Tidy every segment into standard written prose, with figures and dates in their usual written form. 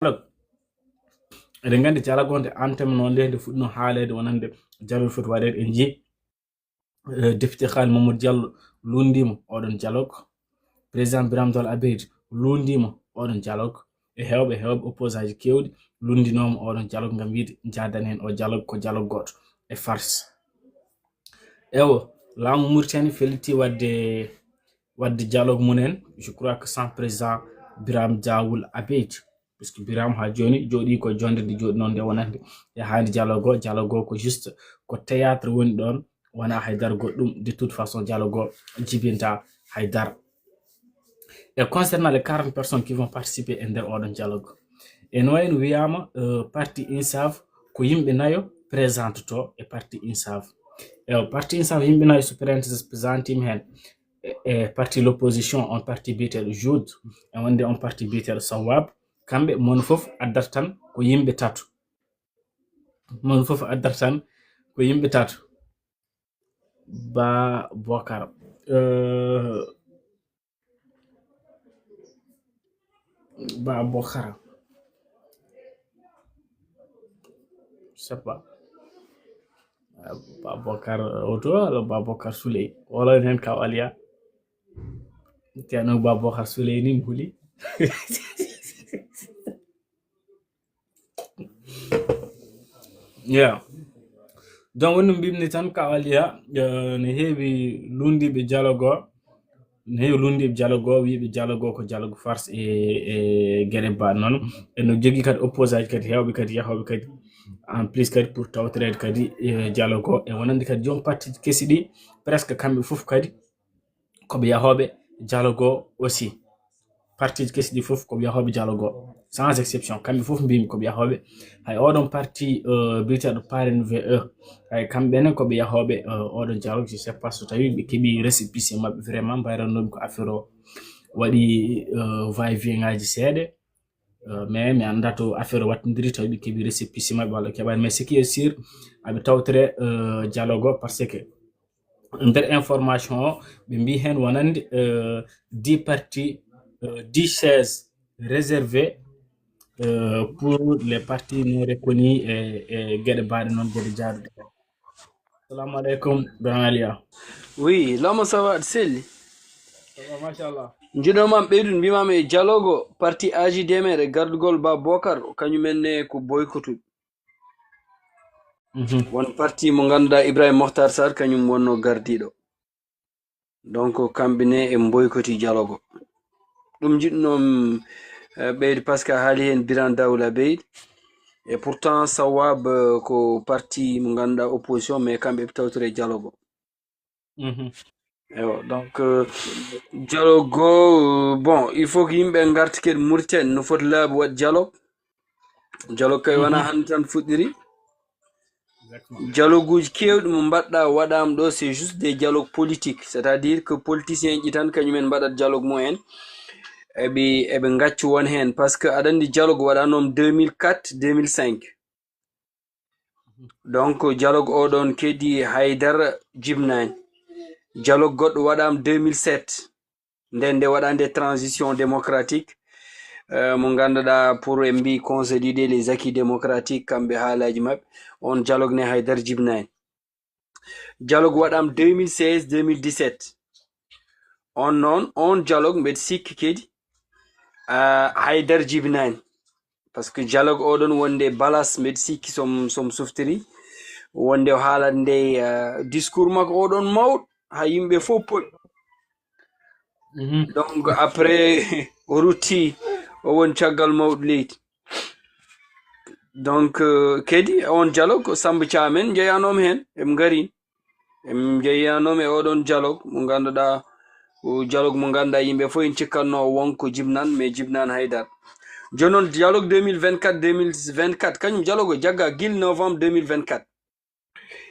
eɗen gandi jalagonde anteme noon nde fuɗɗino haalede wonande dialogue foti waɗede en jii député Khaly Mamadou Diallo lundima oɗon dialogue président Birame Dol Abeid lundima oɗon dialogue e hewɓe opposant ji kewɗi lundinoma oɗon dialogue ngam wiide jadan hen o dialogue ko dialogue goto e farce ewo laamu Mauritanie felliti wadde dialogue munen je crois que sans président Birame Diawoul Abeid puisque Birame ha joni jooɗi ko jondirde jooɗi noon nde wonande e hande dialogue o ko juste ko théâtre woni ɗon wona haydara goɗɗum de toute façon dialogue o jibinta haydara. Et concernant les 40 personnes qui vont participer à nder oɗon dialogue e no wayno wiyama parti INSAV ko yimɓe nayo présente to e parti INSAV parti INSAV yimɓe nayo so présentima hen e parti l'opposition on parti biyeteɗo JOUD e wonde on parti biyeteɗo Sawab kamɓe mon fof addata tan ko yimɓe tato Ba Bokar Ba Bokar je sais pas Ba Bokar oto walla Ba Bokar Souley wala hen kaw Aliya teno Ba Bokar Souley ni huli yeah donc woni mbimni tan kaw Aliya ne heewi lundiɓe dialogue o wiiɓe dialogue o ko dialogue farce e gueɗe mbaɗ noon eno jogui kadi opposant ji kadi hewɓe kadi yahoɓe kadi en plus kadi pour tawtorede kadi dialogue o e wonande kadi joom parti ji kesi ɗi presque kamɓe fof kadi koɓe yahoɓe dialogue o aussi parti ji kesi ɗi fof koɓe yahoɓe dialogue o sans exception kamɓe fof mbimi koɓe yahoɓe hay oɗon parti biyeteɗo PAREN VE hay kamɓene koɓe yahoɓe oɗon dialogue je sais pas so tawi ɓe keeɓi récépissé mabɓe vraiment mbayrannomi ko affaire o waɗi va et vient ngaji seeɗa mais mi anda to affaire o wattodiri tawi ɓe keeɓi récépissé mabɓe walla keɓani mais ce qui est sûr aɓe tawtore dialogue o par ce que nder information o ɓe mbi hen wonande 10 partis 10 chaises réservées pour les partis non reconnus et gueɗe mbaɗe noon gueɗe jaaduɗe. Assalamu alaikum Grand Aliya. Oui, lama sawa aɗa selli. Machallah. Jiɗomam ɓeydude mbimami e dialogue parti AJDM e gardugol Ba Bokar kañumenne ko boycottude. Won parti mo ganduɗa Ibrahima Mohtar Sarr kañum wonno gardiɗo. Donc kamɓene e boycotti dialogue ɗum jiɗnom ɓeyde par ce que haali hen Birame Diawoul Abeid et pourtant Sawab ko parti mo ganduɗa opposition mais kamɓe ɓe tawtore dialogue donc dialogue bon il faut que yimɓe garta kadi Mauritanie no foti laabi waɗ dialogue kay wona hande tan fuɗɗiri dialogue uji kewɗi mo mbaɗɗa waɗama ɗo c'est juste des dialogues politiques c'est à dire que politicien ji tan kañumen mbaɗat dialogue mumen eɓe gacci won hen par ce que aɗa andi dialogue waɗanom 2004 2005 donc dialogue oɗon kedi Haydara jibnani dialogue goɗɗo waɗama 2007 nde waɗande transition démocratique mo ganduɗa pour en mbi consolider les acquis démocratiques kamɓe haalaji mabɓe on dialogue ne Haydara jibnani dialogue waɗama 2016 2017 on noon on dialogue mbeɗa sikki kedi Haydara jibinani parce que dialogue oɗon wonde balas mbeɗa sikki som softiri wonde o haalat nde discours makko oɗon mawɗo ha yimɓe fof poɗi donc après o rutti o woni caggal mawɗo leydi donc kedi on dialogue Samba Thiamen jeeyanoma hen eɓe garini em jeeyanoma e oɗon dialogue mo ganduɗa o dialogue mo ganduɗa yimɓe fof en cikkanno wonko jibnan mais jibnani Haydara joni noon dialogue 2024 kañum dialogue o jagga guil novembre 2024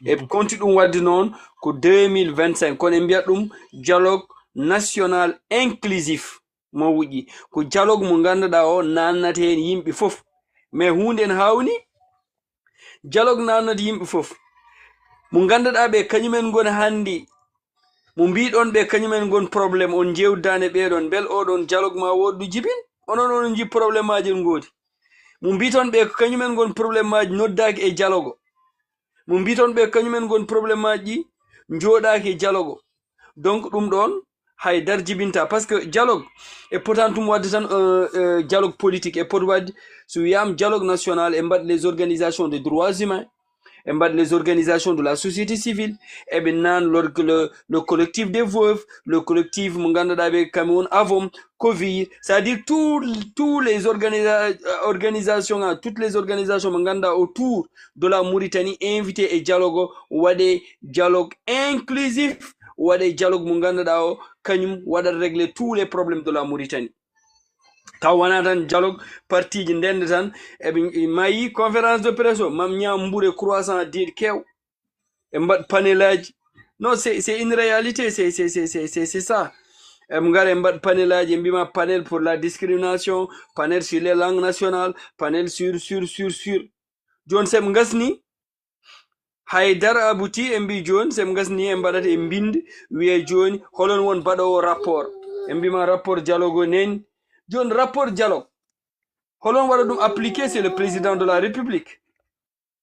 eɓe konti ɗum wadde noon ko 2025 kono e mbiyat ɗum dialogue national inclusif mo wuƴƴi ko dialogue mo ganduɗa o nannata hen yimɓe fof mais hunde en hawni dialogue nannata yimɓe fof mo ganduɗa ɓe kañumen goni handi mo mbiɗon ɓe kañumen gon probléme on jewdani ɓeɗon bel oɗon dialogue ma woɗɗu jibin onon ji probléme aji en goodi mo mbiton ɓe kañumen gon probléme maji noddaki e dialogue mo mbiton ɓe kañumen gon probléme maji joɗaki e dialogue donc ɗum ɗon hay dar jibinta par ce que dialogue e potantum wadde tan dialogue politique e pot wadde so wiyama dialogue national e mbaɗ les organisations des droits humains et les organisations de la société civile, et bien le collectif des veuves, le collectif Munganda Cameroun Avom, Covid, c'est-à-dire toutes les organisations, toutes les organisations Munganda autour de la Mauritanie invitées et dialogue ou des dialogues inclusifs ou des dialogues Munganda Dao, Kanyum, ou régler tous les problèmes de la Mauritanie. Tawana tan dialogue parti ji ndende tan e mayi conférence de presse mam ñam mbure croissant dir kew e mbad panelaji non c'est une réalité c'est ça e ngare mbad panelaji e mbima panel pour la discrimination, panel sur les langues nationales, panel sur jon sem ngasni haydara abouti e mbi joni sem ngasni e mbadata e mbinde wiye joni holon won baɗowo rapport e mbima rapport dialogue neni John rapport dialogue. Holon wara dum appliqué c'est le président de la République.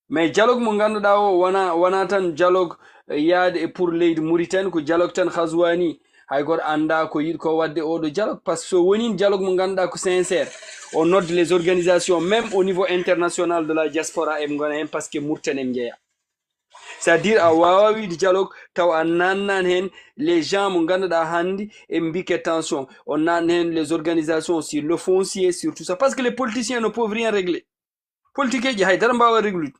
Mais dialogue mo ganduɗa o wana tan dialogue yaade pour leydi Mauritanie ko dialogue tan khazwani hay goto anda ko yiɗi ko wadde oɗo dialogue parce que so woni dialogue mo ganduɗa ko sincère on note les organisations même au niveau international de la diaspora e ngona hen parce que Mauritanie em jeeya c'est-à-dire a wawa wiide dialogue taw a nannan hen les gens mo ganduɗa handi e mbike tension on nan hen les organisations sur le foncier sur tout ça parce que les politiciens ne peuvent rien régler politique ji haydara mbawa réglude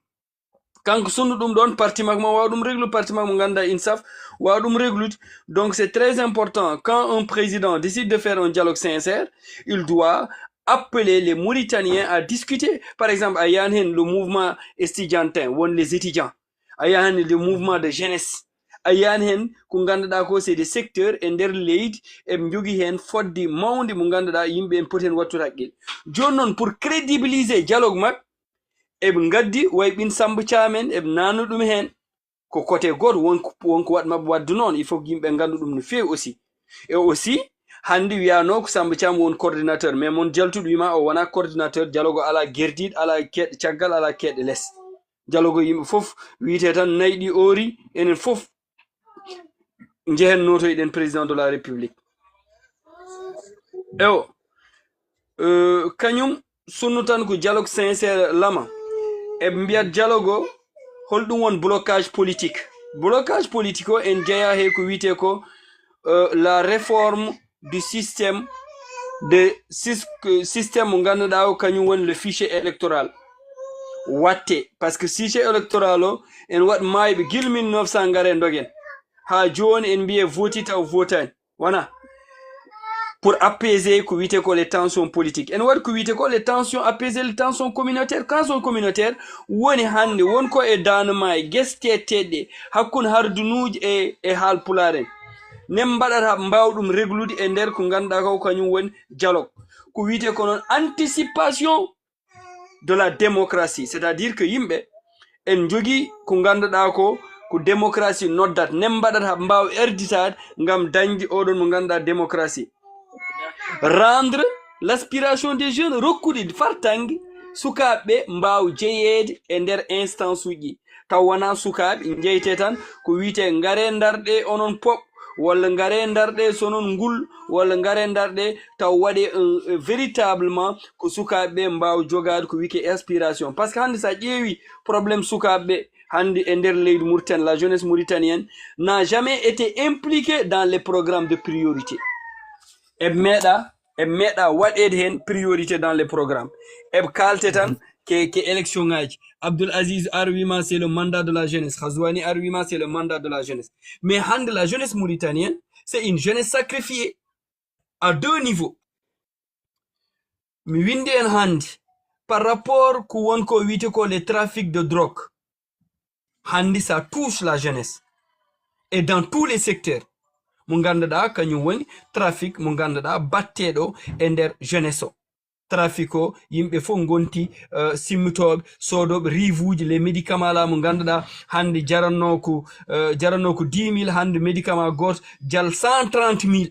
kanko sonnu ɗum ɗon parti makko ma wawa ɗum réglude parti makko mo ganduɗa INSAF wawa ɗum réglude donc c'est très important quand un président décide de faire un dialogue sincère il doit appeler les Mauritaniens à discuter par exemple a yan hen le mouvement estudiantin won les étudiants ayan le mouvement de jeunesse ayan hen ko ganduɗa ko c'est des secteurs e nder leydi e jogi hen fodde mawde mo ganduɗa yimɓe en poten wattude haqqille joni noon pour crédibiliser dialogue mak eɓe gaddi way ɓin Samba Thiamen eɓe nannu ɗum hen ko côté goto wonko wat mabɓe wadde noon il faut que yimɓe gandu ɗum no fewi aussi et aussi hande wiyano ko Samba Thiam won coordinateur mais mon jaltuɗo wima o wona coordinateur dialogue ala guerdiɗo ala keɗɗe caggal ala keɗɗe less dialogue yimɓe fof wiite tan nayɗi ori enen fof jehen notoyɗen président de la république ewo kañum sunnu tan ko dialogue sincère lama e mbiyat dialogue o holɗum won blocage politique o en jeeya he ko wiite ko la réforme du système mo ganduɗa o kañum woni le fichier électoral watte parce que fichier électoral o en wat mayɓe gil 1900 ngare dogen ha joni en mbiye voti taw votani wana pour apaiser ko wite ko les tensions politiques en wat ko wite ko les tensions apaiser les tensions communautaires tension communautaire woni hande wonko e danema e gesteteɗe hakkunde hardunuji e haalpularen nem mbaɗata mbawɗum réglude e nder ko ganduɗa ko kañum woni dialogue ko wite ko noon anticipation de la démocratie c'est-à-dire que yimɓe en jogui ko ganduɗa ko démocratie noddat nem mbaɗata mbaw erditade ngam dañde oɗon mo ganduɗa démocratie rendre l'aspiration des jeunes rokkude fartangue sukaɓe mbaw jeeyede e nder instance uji taw wona sukaɓe jeyte tan ko wiite ngare darɗe onon pop walla ngare darɗe sonon ngul walla ngare darɗe taw waɗe véritablement ko sukaɓe mbaw jogade ko wike inspiration parce que hande sa ƴeewi probléme sukaɓe hande e nder leydi Mauritanie la jeunesse mauritanienne n'a jamais été impliquée dans les programmes de priorité e meeɗa waɗede hen priorité dans les programmes eɓe kalte tan ke élection ngaji Abdoul Aziz Arwima c'est le mandat de la jeunesse Khazouani Arwima c'est le mandat de la jeunesse mais hande la jeunesse mauritanienne c'est une jeunesse sacrifiée à deux niveaux mi windi en hande par rapport ko wonko wite ko les trafics de drogue hande ça touche la jeunesse et dans tous les secteurs mo ganduɗa kañum woni trafic mo ganduɗa batteɗo e nder jeunesse o trafic o yimɓe fof gonti simmitoɓe sodoɓe rivuji les médicaments la mo ganduɗa hande jaranno ko 10 000 hande médicament goto jal 130 000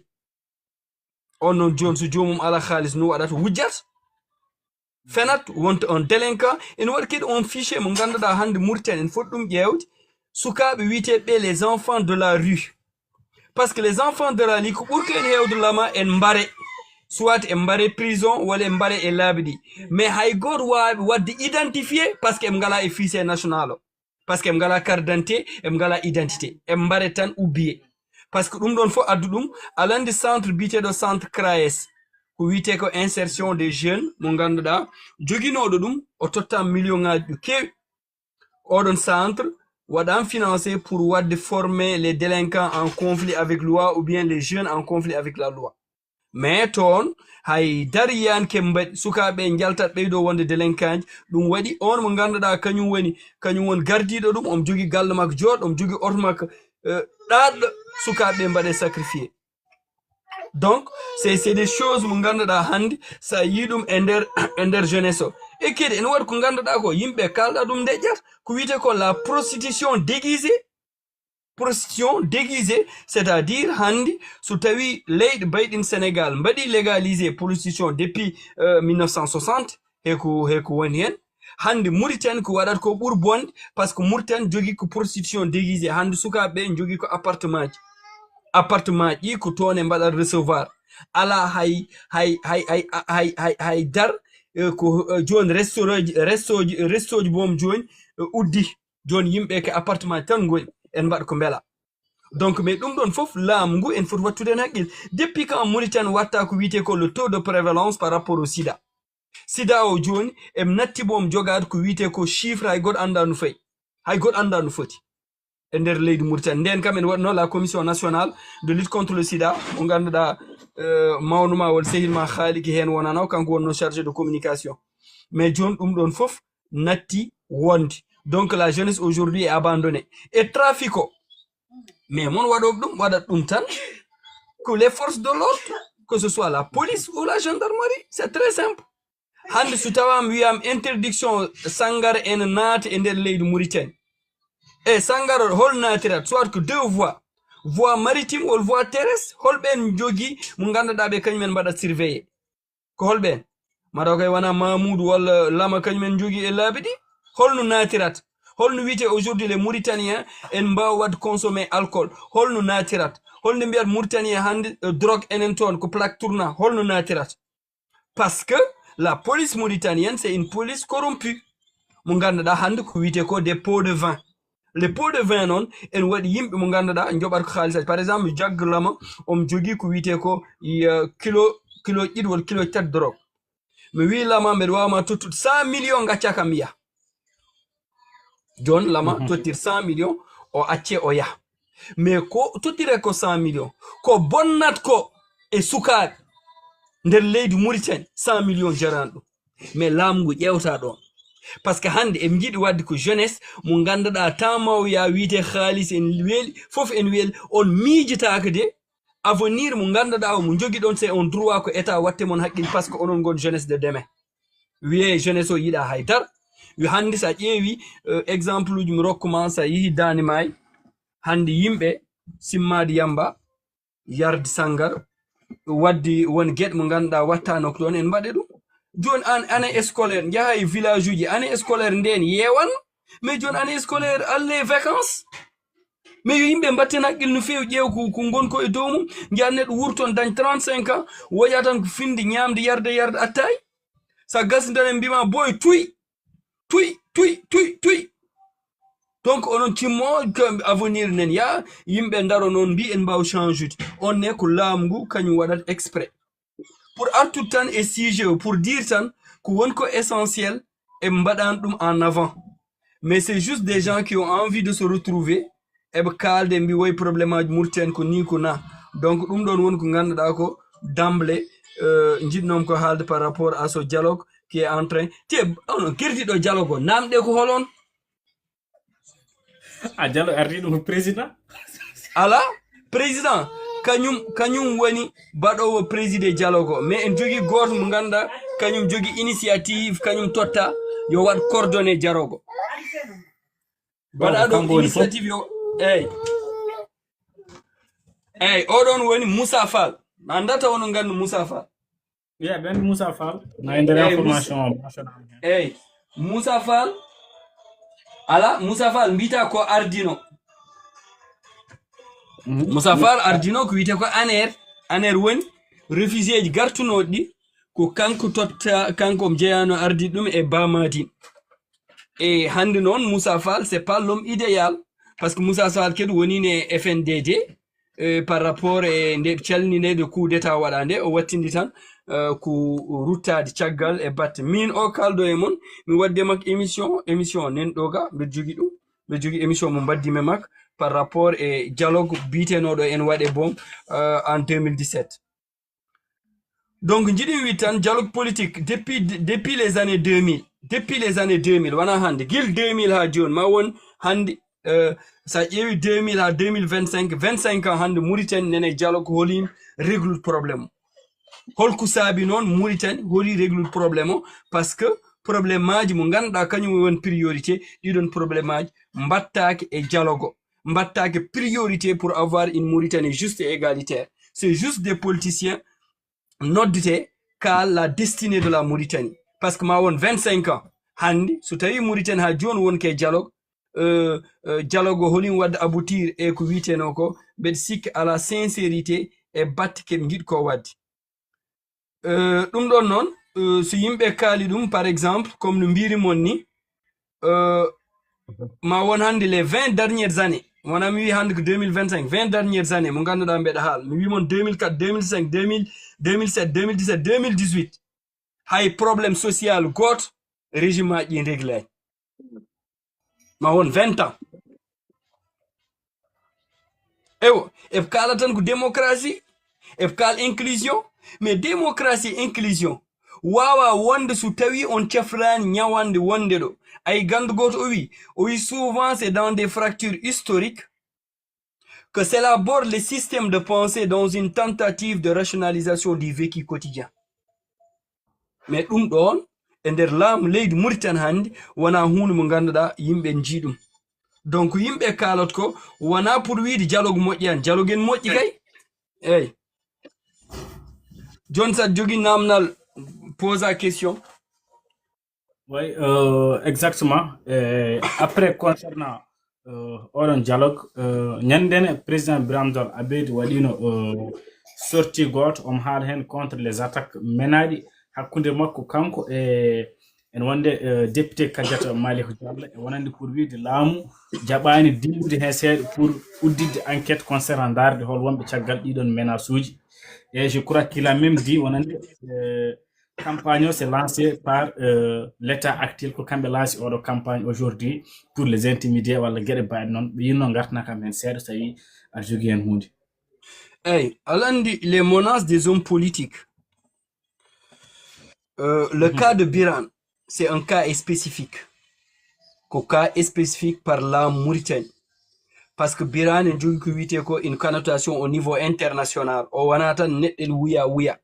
on noon joni so jomum ala halis no waɗata wujjat fenat wonta on délinquant en waɗi kadi on fichier mo ganduɗa hande Mauritanie en foti ɗum ƴewde sukaɓe wiiteɓe les enfants de la rue par ce que les enfants de la rue ko ɓurko en hewde lama en mbare soit en mbare prison walla en mbare e laabi ɗi mais hay goto wawi wadde identifié par ce que en ngala e fichier national o par ce que en ngala carte d'identité en ngala identité en mbare tan oublié par ce que ɗum ɗon fof addu ɗum alande centre biteɗo centre CRAES ko wiite ko insertion des jeunes mo ganduɗa joguinoɗo ɗum o totta million ngaji ɗo kewi oɗon centre waɗan financé pour wadde former les délinquants en conflit avec loi ou bien les jeunes en conflit avec la loi mais toon hay dariyani ke mbaɗi sukaɓe jaltat ɓeydo wonde délinquant ji ɗum waɗi on mo ganduɗa kañum woni gardiɗo ɗum omo jogui galle makko jooɗo omo jogui auto makko ɗaɗɗo sukaɓe mbaɗe sacrifié donc c'est des choses mo ganduɗa hande sa yi ɗum e nder jeunesse o e kadi ene waɗi ko ganduɗa ko yimɓe kalɗa ɗum deƴƴata ko wiite ko la prostitution déguisée c'est-à-dire hande so tawi leyɗe bayɗin Sénégal mbaɗi légalisé prostitution depuis 1960 heko woni hen hande Mauritanie ko waɗata ko ɓuuri bonde par ce que Mauritanie jogui ko prostitution déguisée hande sukaɓe jogui ko appartement ɗi ko toon e mbaɗat recevoir ala hay dar ko joni resto ji boom joni uddi joni yimɓe ke appartement tan goni en mbaɗa ko beela donc mais ɗum ɗon fof laamu ngu en foti wattude hen haqqille depuis quand Mauritanie watta ko wiite ko le taux de prévalence par rapport au sida o joni em natti boom jogade ko wiite ko chiffre hay goɗɗo anda no fayi hay goɗɗo anda no foti e nder leydi Mauritanie nden kam en waɗno la commission nationale de lutte contre le sida mo ganduɗa mawnuma walla sehilma haaliki hen wonano kanko wonno chargé de communication mais joni ɗum ɗon fof natti wonde donc la jeunesse aujourd'hui est abandonnée et trafic o mais mon waɗoɓe ɗum waɗat ɗum tan que les forces de l'ordre que ce soit la police ou la gendarmerie c'est très simple hande so tawama wiyama interdiction sangara ene naata e nder leydi Mauritanie e sangara hol natirat soit que deux voie maritime wol voie terrestre holɓen jogui mo ganduɗa ɓe kañumen mbaɗat surveillé ko holɓen maɗa kay wona Mamoudou walla Lama kañumen jogui e laabi ɗi holno natirat holno wiite aujourd'hui les Mauritaniens en mbawa wadde consommer alcool holno natirat holno mbiyat Mauritanien hande drogue enen toon ko plaque tournant holno natirat parce que la police mauritanienne c'est une police corrompue mo ganduɗa hande ko wiite ko des pots de vin les pots de vin noon en waɗi yimɓe mo ganduɗa joɓat ko haalisaji par exemple jagglama omo jogui ko wiite ko kilo ɗiɗi walla kilo tati drogue mi wi Lama mbeɗa wawma tottude 100 millions gacca kam yiya joni Lama tottir 100 millions o acce o yaha mais ko tottire ko 100 millions ko bonnat ko e sukaɓe nder leydi Mauritanie 100 millions jarani ɗum mais laamu ngu ƴewta ɗon par ce que hande en jiiɗi wadde ko jeunesse mo ganduɗa tamaw ya wiite haalis en weeli foof en weeli on miijitaka de avenir mo ganduɗa o mo jogui ɗon c'est on droit ko état watte mon haqqille par ce que onon gon jeunesse de demain wiye jeunesse o yiiɗa haydara yo hande sa ƴeewi exemple uji mi rokkuma sa yeehi Dande Maayo hande yimɓe simmade yamba yarde sangara waddi won gueɗe mo ganduɗa wattano ko ɗon en mbaɗe ɗum joni année scolaire jaha e village uji année scolaire nden yewan mais joni année scolaire alle vacances mais yo yimɓe mbatten haqqille no fewi ƴeew ko gonko e dow mum jiya neɗɗo wurton dañ 35 ans woya tan ko finde ñamde yarde attaye sa gasdane mbima boy tuy donc onon timmo avenir nen ya yimɓe daro noon mbi en mbaw change on ne ko laamu ngu kañum waɗat exprès pour artude tan e sujet o pour dire tan ko wonko essentiel e mbaɗan ɗum en avant mais c'est juste des gens qui ont envie de se retrouver eɓe kalde mbi woy probléme aji Mauritanie ko ni ko na donc ɗum ɗon woni ko ganduɗa ko d'emblée jiɗnom ko haalde par rapport à ce dialogue qui est en train te ono kerdiɗo dialogue o namɗe ko holon a dialogue ardi ɗum président ala président kañum woni baɗowo présidé dialogue o mais en jogui goto mo ganduɗa kañum jogui initiative kañum totta yo waɗ coordonné dialogue o baɗaɗo initiative yo eyyi oɗon woni Moussa Fall andata wono gandu Moussa Fall Yeah, ben Moussa Fall na ender Hey, information national. hey, Moussa Fall ala Moussa Fall mbita ko ardino. Moussa Fall ardino ko wite ko aner woni refusé ji gartunoɗi ko kanko totta kanko jeyano ardi ɗum e bamati. Et hande non Moussa Fall c'est pas l'homme idéal parce que Moussa Fall kedi woni ne FNDD par rapport e nde calnine de coup d'état waɗande o wattindi tan ko ruttade caggal e batte min o kaldo e mon mi wadde mak émission nen ɗo ga mbe jogi émission mo baddime mak par rapport e dialogue bitenoɗo en waɗe bom en 2017. Donc jiɗi wi tan dialogue politique depuis les années 2000 wana hande gil 2000 ha joni ma won hande sa ƴeewi 2000 ha 2025 ans hande Mauritanie nene dialogue holim réglul probléme holko saabi noon Mauritanie holi réglul probléme o par ce que probléme aji mo ganduɗa kañum won priorité ɗiɗon probléme aji mbattake e dialogue o mbattake priorité pour avoir une Mauritanie juste et égalitaire. C'est juste des politiciens noddete ka la destinée de la Mauritanie parce que ma won 25 ans handi so tawi Mauritanie ha joni wonke dialogue dialogue o holim wadde aboutir e ko witeno ko mbeɗa sikki ala sincérité e batte keɓe jiiɗi ko wadde ɗum ɗon noon so yimɓe kaali ɗum par exemple comme no mbirimon ni ma won hande les 20 dernières années wona mi wi hande ko 2025 20 dernières années mo ganduɗa mbeɗa haal mi wimon 2004 2005 2007 2017 2018 hay probléme social goto régime aji ɗi réglani ma won 20 ans ewo eɓe kala tan ko démocratie eɓe kala inclusion mais démocratie inclusion wawa wonde so tawi on cefrani ñawande wonde ɗo ay gandu goto o wi souvent c'est dans des fractures historiques que s'élabore le système de pensée dans une tentative de rationalisation du vécu quotidien. Mais ɗum ɗon e nder laamu leydi Mauritanie hande wona hunde mo ganduɗa yimɓe jiiɗum. Donc yimɓe kalot ko wona pour wiide dialogue moƴƴani dialogue en moƴƴi kay eyyi joni sa jogui namdal pose la question. Oui, exactement. Après, concernant oɗon dialogue, ñandene président Biramdol Abeid waɗino sorti goto omo haala hen contre les attaques menaɗi hakkude makko kanko e en wonde député Kadiata Malick Diallo e wonande pour wiide laamu jaɓani dillude hen seeɗa pour uddidde enquête concernant darde hol wonɓe caggal ɗiɗon menace uji et je crois qu'il a même dit wonande campagne c'est lancé par l'état actuel ko kamɓe lancé oɗo campagne aujourd'hui pour les intimider walla gueɗe mbaɗe noon ɓe yinno gartana kam hen seeɗa so tawi aɗa jogui hen hunde eyyi alandi les menaces des hommes politiques le cas de Biran c'est un cas spécifique ko cas spécifique par la Mauritanie parce que Biran en jogui ko wiyete ko une connotation au niveau international o wona tan neɗɗel wuya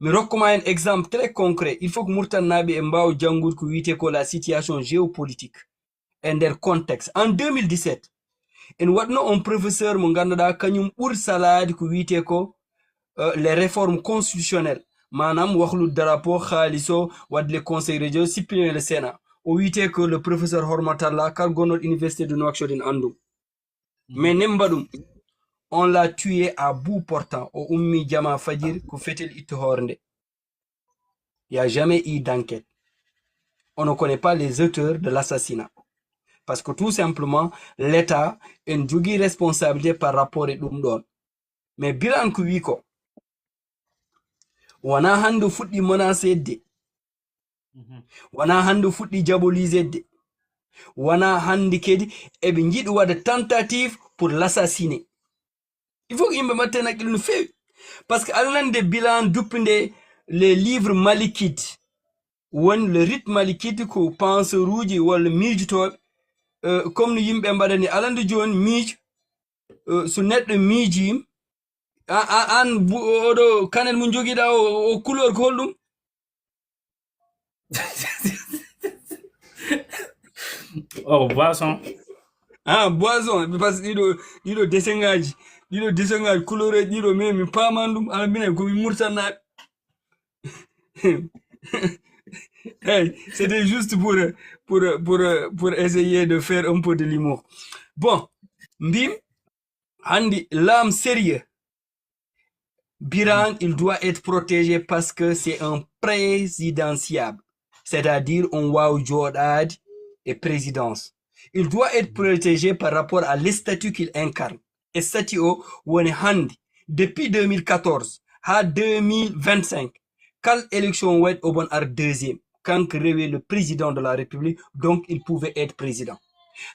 mi rokkuma un exemple très concret il faut que Mauritanaɓe e mbawa janngude ko wiyete ko la situation géopolitique e nder contexte en 2017 en waɗno un professeur mo ganduɗa kañum ɓuri salade ko wiyete ko les réformes constitutionnelles manam wahlu drapeau haaliso wadde les conseils régionaux supprimer le sénat o wiyete que le professeur Hormatalla kal gonnoɗo université de Nouakchott en andum mais nemba ɗum on l'a tué à bout portant au ummi jama fajir ko fetel itto horde. Il n'y a jamais eu d'enquête. On ne connaît pas les auteurs de l'assassinat. Parce que tout simplement, l'État a une responsabilité par rapport à Dumdon. Mais Biran Kuwiko, wana hando fuɗɗi menacé de, wana hando fuɗɗi diabolisé de, wana handi kedi eɓe jiɗi waɗa tentative pour l'assassiner. Il faut que yimɓe mbatten hakkille no feewi parce que aɗa nande bilan duppinde les livres malikites won le rite malikite ko penseur uji walla miijotoɓe comme no yimɓe mbaɗani alande joni miijo so neɗɗo miijima an oɗo kanel mo joguiɗa o couleur ko holɗum oh boisson boisson par ce que ɗiɗo dessin ngaji couleur uji ɗiɗo min mi paman ɗum ala minen komi Mauritanaɓe Hey, c'était juste pour essayer de faire un peu de l'humour. Bon, Mbim, Handi, l'âme sérieux. Biran, il doit être protégé parce que c'est un présidentiable. C'est-à-dire, on voit Jodad et présidence. Il doit être protégé par rapport à les statuts qu'il incarne. Et statut on Handi. Depuis 2014 à 2025, quelle élection ouais au bon art deuxième, quand révèle le président de la République, donc il pouvait être président.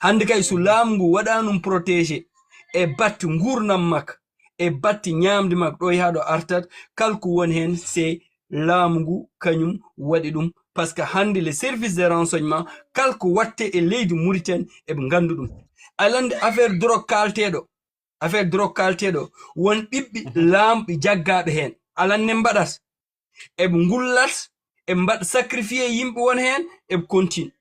Handi kay su lamgu waɗanum protégé e batti gurnam mak e batti ñamde mak ɗo yaha artat kalku won hen c'est lamgu kanyum waɗi ɗum parce que hande les services de renseignement kalku watte e leydi Mauritanie e ɓe gandu ɗum alande affaire drogue kalteɗo won ɓiɓɓi lamɓe jaggaɓe hen alanne mbaɗat eɓe ngullat e mbaɗa sacrifié yimɓe won hen eɓe continue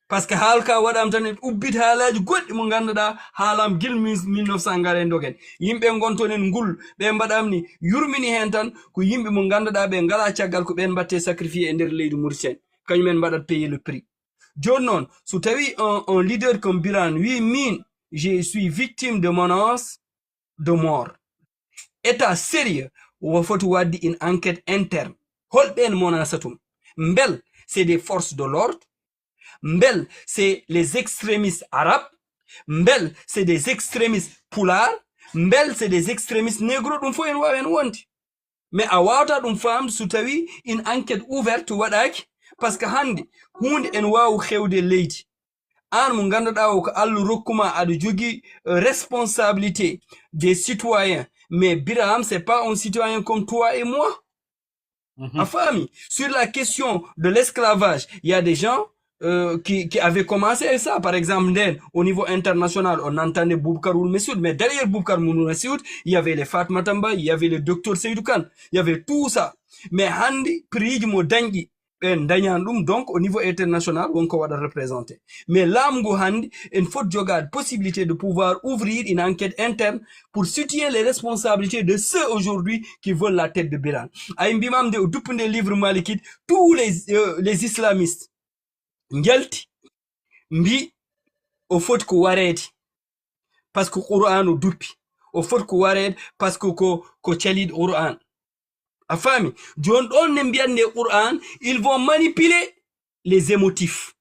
parce que halka waɗam tan en ubbit haalaji goɗɗi mo ganduɗa haalam gil 1900 ngaren dogen yimɓe gonton en ngul ɓe mbaɗamni yurmini hen tan ko yimɓe mo ganduɗa ɓe ngala caggal ko ɓen mbatte sacrifié e nder leydi Mauritanie kañumen mbaɗat payer le prix joni noon so tawi un leader comme Biran wi min je suis victime de menace de mort état sérieux wo foti waddi une enquête interne holɓen menaçatum mbel c'est des forces de l'ordre mbel c'est les extrémistes arabes, mbel c'est des extrémistes pulaar, mbel c'est des extrémistes négro ɗum fo en wawen wonde mais a wawata ɗum famde so tawi une enquête ouverte waɗaki parce que hande hunde en wawu hewde leydi an mo ganduɗa o ko Allah rokkuma aɗa jogui responsabilité des citoyens mais Biram c'est pas un citoyen comme toi et moi. A famille sur la question de l'esclavage il y a des gens qui avait commencé ça, par exemple, au niveau international, on entendait Boubacar Ould Messoud, mais derrière Boubacar Ould Messoud, il y avait les Fatma Tamba, il y avait le docteur Seydou Kane, il y avait tout ça. Mais Handi, prix mo dangi, donc au niveau international, on va représenter. Mais l'amgo Handi, une faute jogade, possibilité de pouvoir ouvrir une enquête interne pour soutenir les responsabilités de ceux aujourd'hui qui veulent la tête de Biran. Aïmbimam de Dupunde livre Malikit, tous les islamistes, njalti mbi o foti ko wareede parce que Qur'an o duppi o foti ko wareede parce que ko caliɗo Qur'an a faami joni ɗon ne mbiyanne Qur'an ils vont manipuler les émotifs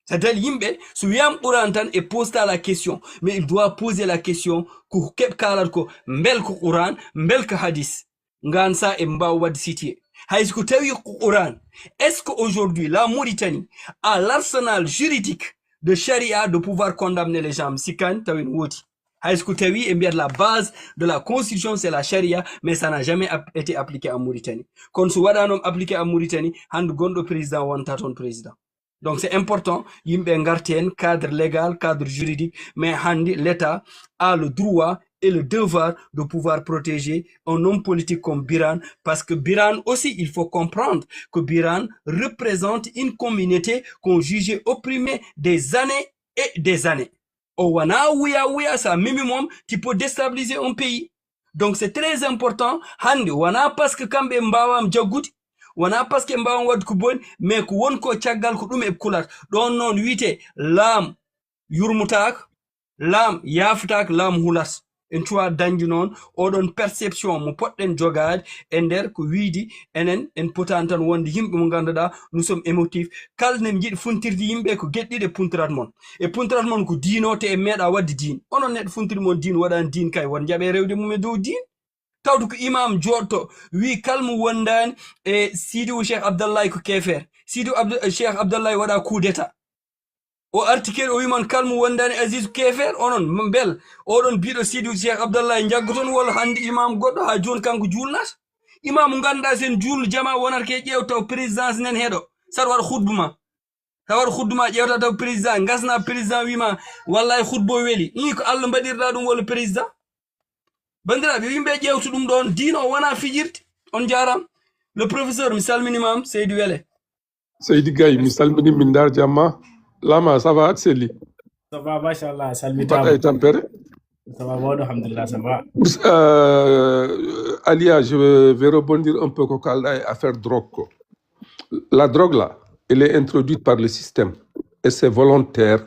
c'est-à-dire yimɓe so wiyam Qur'an tan et pose la question mais il doit poser la question ko keɓ kalat ko mbel ko Qur'an mbel ko hadis ngan sa e mbaw wadde cité haysko tawi ko Qur'an est-ce qu'aujourd'hui la Mauritanie a l'arsenal juridique de charia de pouvoir condamner les gens sikan tawin woti haysko tawi e mbiyat la base de la constitution c'est la charia mais ça n'a jamais été appliqué en Mauritanie kon so waɗanom appliqué en Mauritanie hande gonɗo président wonta ton président donc c'est important yimɓe garten cadre légal cadre juridique mais hande l'État a le droit et le devoir de pouvoir protéger un homme politique comme Biran, parce que Biran aussi, il faut comprendre que Biran représente une communauté qu'on jugeait opprimée des années et des années. Owana ouya, c'est un minimum qui peut déstabiliser un pays. Donc c'est très important, hande, wana parce que kambe mbawam jagout, wana parce que mbawam wad kubon, mais ko won ko tiagal ko dum e kulat. Don non wite lam yurmutak, lam yaftak, lam hulas. En tuwa dañji noon oɗon perception mo poɗɗen jogade e nder ko wiidi enen en potani tan wonde yimɓe mo ganduɗa nous sommes émotifs kala ne jiiɗi funtirde yimɓe ko gueɗɗiɗe puntirat mon e puntirat mon ko diinote e meeɗa wadde diin onon neɗɗo funtiri mon diin waɗani diin kay won jaaɓe rewde mum e dow diin tawde ko imam joɗto wi kalmo wondani e Sidou Cheikh Abdallahi ko kefer Sidou Cheikh Abdallahi waɗa coup d'état o artikel o wiman kalmo wondani Aziz kefer onon mbel oɗon biɗo Sidou Cheikh Abdallahi jaggoton walla hande imam goɗɗo ha joni kanko julnata imam ganduɗa sen juul jama wonata ke ƴeew taw présidence nen heɗo saɗa waɗa hudduma ƴewta taw président gasna président wima wallahi hutbo weeli ni ko Allah mbaɗirɗa ɗum walla président bandiraɓe yimɓe ƴewta ɗum ɗon diino wona fijirde on jaram le professeur mi salminimam Seydou Wele Seydi Gaye mi salmini min dar jamma Lama, ça va, Atseli? Ça va, machallah, salut. Ça va, tempéré? Ça va, bon, alhamdulillah, ça va. Alia, je vais rebondir un peu sur l'affaire drogue. La drogue, là, elle est introduite par le système et c'est volontaire.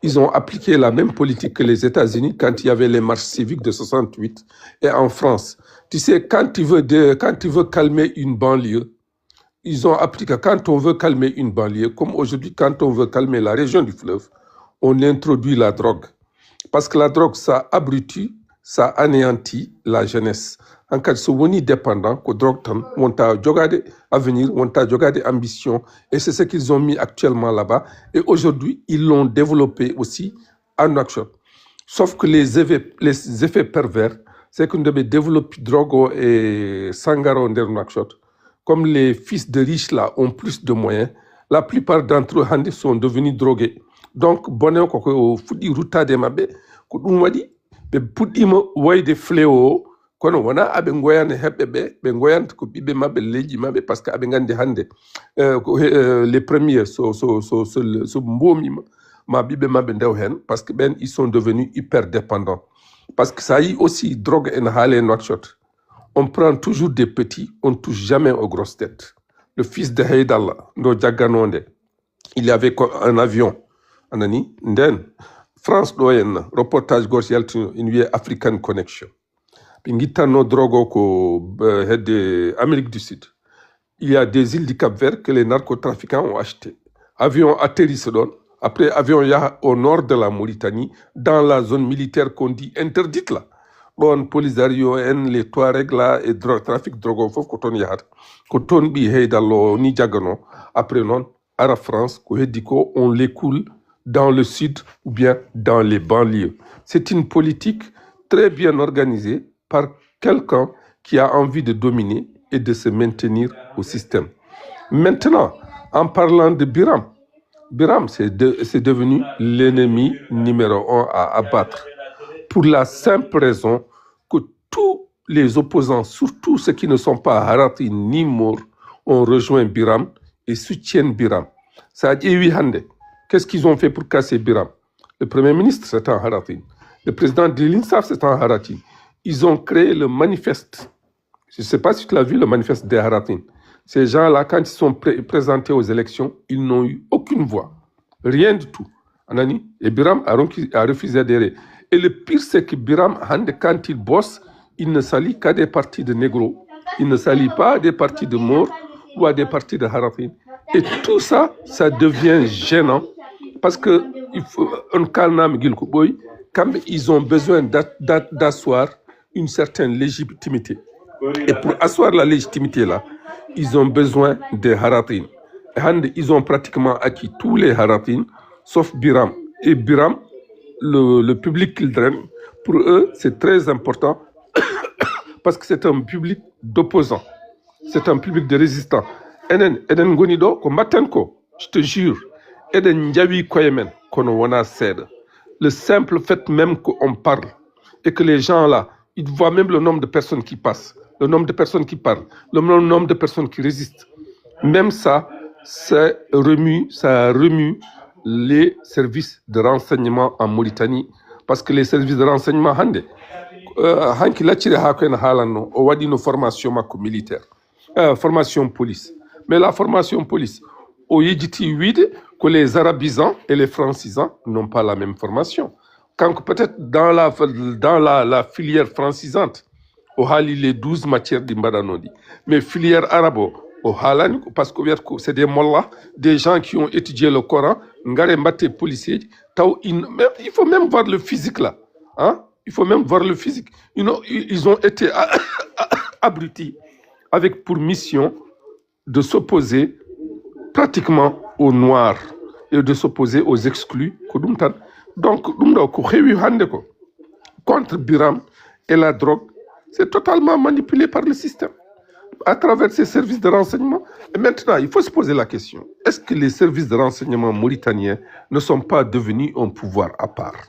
Ils ont appliqué la même politique que les États-Unis quand il y avait les marches civiques de 68 et en France. Tu sais, quand tu veux calmer une banlieue, ils ont appliqué, quand on veut calmer une banlieue, comme aujourd'hui, quand on veut calmer la région du fleuve, on introduit la drogue. Parce que la drogue, ça abrutit, ça anéantit la jeunesse. En cas de souvenir dépendant, que drogue, on t'a jogade avenir, on t'a jogade ambition, et c'est ce qu'ils ont mis actuellement là-bas. Et aujourd'hui, ils l'ont développé aussi en Nouakchott. Sauf que les effets pervers, c'est qu'on devait développer drogue et sangaro en Nouakchott. Comme les fils de riches là ont plus de moyens, la plupart d'entre eux sont devenus drogués. Donc, bonheur ko fudi ruta de mabe, ko dum wadi be puddima wayde fléau kono wana abe ngoyane hebbe be ngoyante ko bibe mabe leji mabe parce que abe ngandi hande les premiers so mbomi ma bibe mabe ndew hen parce que ben ils sont devenus hyper dépendants parce que ça y aussi drogue en hale Nouakchott. On prend toujours des petits, on ne touche jamais aux grosses têtes. Le fils de Haydallah, Ndo Djaganonde, il y avait un avion. Anani, Nden, France doyen, reportage gorge yaltino, une African Connection. Pingita no drogo ko Amérique du Sud. Il y a des îles du Cap-Vert que les narcotrafiquants ont achetées. Avion atterri se donne. Après, avion ya au nord de la Mauritanie, dans la zone militaire qu'on dit interdite là. Bon, polisario en les Touaregs là et trafic drogue fof ko ton yahat ko ton bi heydallo ni jagano après non ara France ko hediko on l'écoule dans le sud ou bien dans les banlieues. C'est une politique très bien organisée par quelqu'un qui a envie de dominer et de se maintenir au système. Maintenant, en parlant de Biram, Biram c'est devenu l'ennemi numéro 1 à abattre. Pour la simple raison que tous les opposants, surtout ceux qui ne sont pas Harati ni Mour, ont rejoint Biram et soutiennent Biram. Ça a dit oui, Hande. Qu'est-ce qu'ils ont fait pour casser Biram? Le Premier ministre, c'est un Harati. Le président de l'INSAF, c'est un Harati. Ils ont créé le manifeste. Je ne sais pas si tu l'as vu, le manifeste des Haratin. Ces gens-là, quand ils sont présentés aux élections, ils n'ont eu aucune voix. Rien du tout. Anani, et Biram a refusé d'adhérer. Et le pire, c'est que Biram, quand il bosse, il ne s'allie qu'à des partis de négros. Il ne s'allie pas à des partis de morts ou à des partis de Harafin. Et tout ça, ça devient gênant parce que ils ont besoin d'asseoir une certaine légitimité. Et pour asseoir la légitimité là, ils ont besoin des Haratin. Ils ont pratiquement acquis tous les Haratin, sauf Biram. Et Biram, le public qu'ils drainent, pour eux, c'est très important parce que c'est un public d'opposants. C'est un public de résistants. Eden Gonido, je te jure, Eden Ndiawi Koyemen, qu'on wana cède. Le simple fait même qu'on parle et que les gens là, ils voient même le nombre de personnes qui passent, le nombre de personnes qui parlent, le nombre de personnes qui résistent. Même ça, ça remue les services de renseignement en Mauritanie. Parce que les services de renseignement, une formation militaire, formation police. Mais la formation police, au Yiditi 8, que les arabisants et les francisants n'ont pas la même formation. Quand peut-être dans la filière francisante, au Hali les 12 matières d'Imbadanodi. Mais filière arabo, au Halan, parce que c'est des mollahs, des gens qui ont étudié le Coran, ngare mbate policiers, il faut même voir le physique là. Hein? Il faut même voir le physique. Ils ont été abrutis avec pour mission de s'opposer pratiquement aux Noirs et de s'opposer aux exclus. Donc, contre Biram et la drogue, c'est totalement manipulé par le système à travers ces services de renseignement. Et maintenant, il faut se poser la question, est-ce que les services de renseignement mauritaniens ne sont pas devenus un pouvoir à part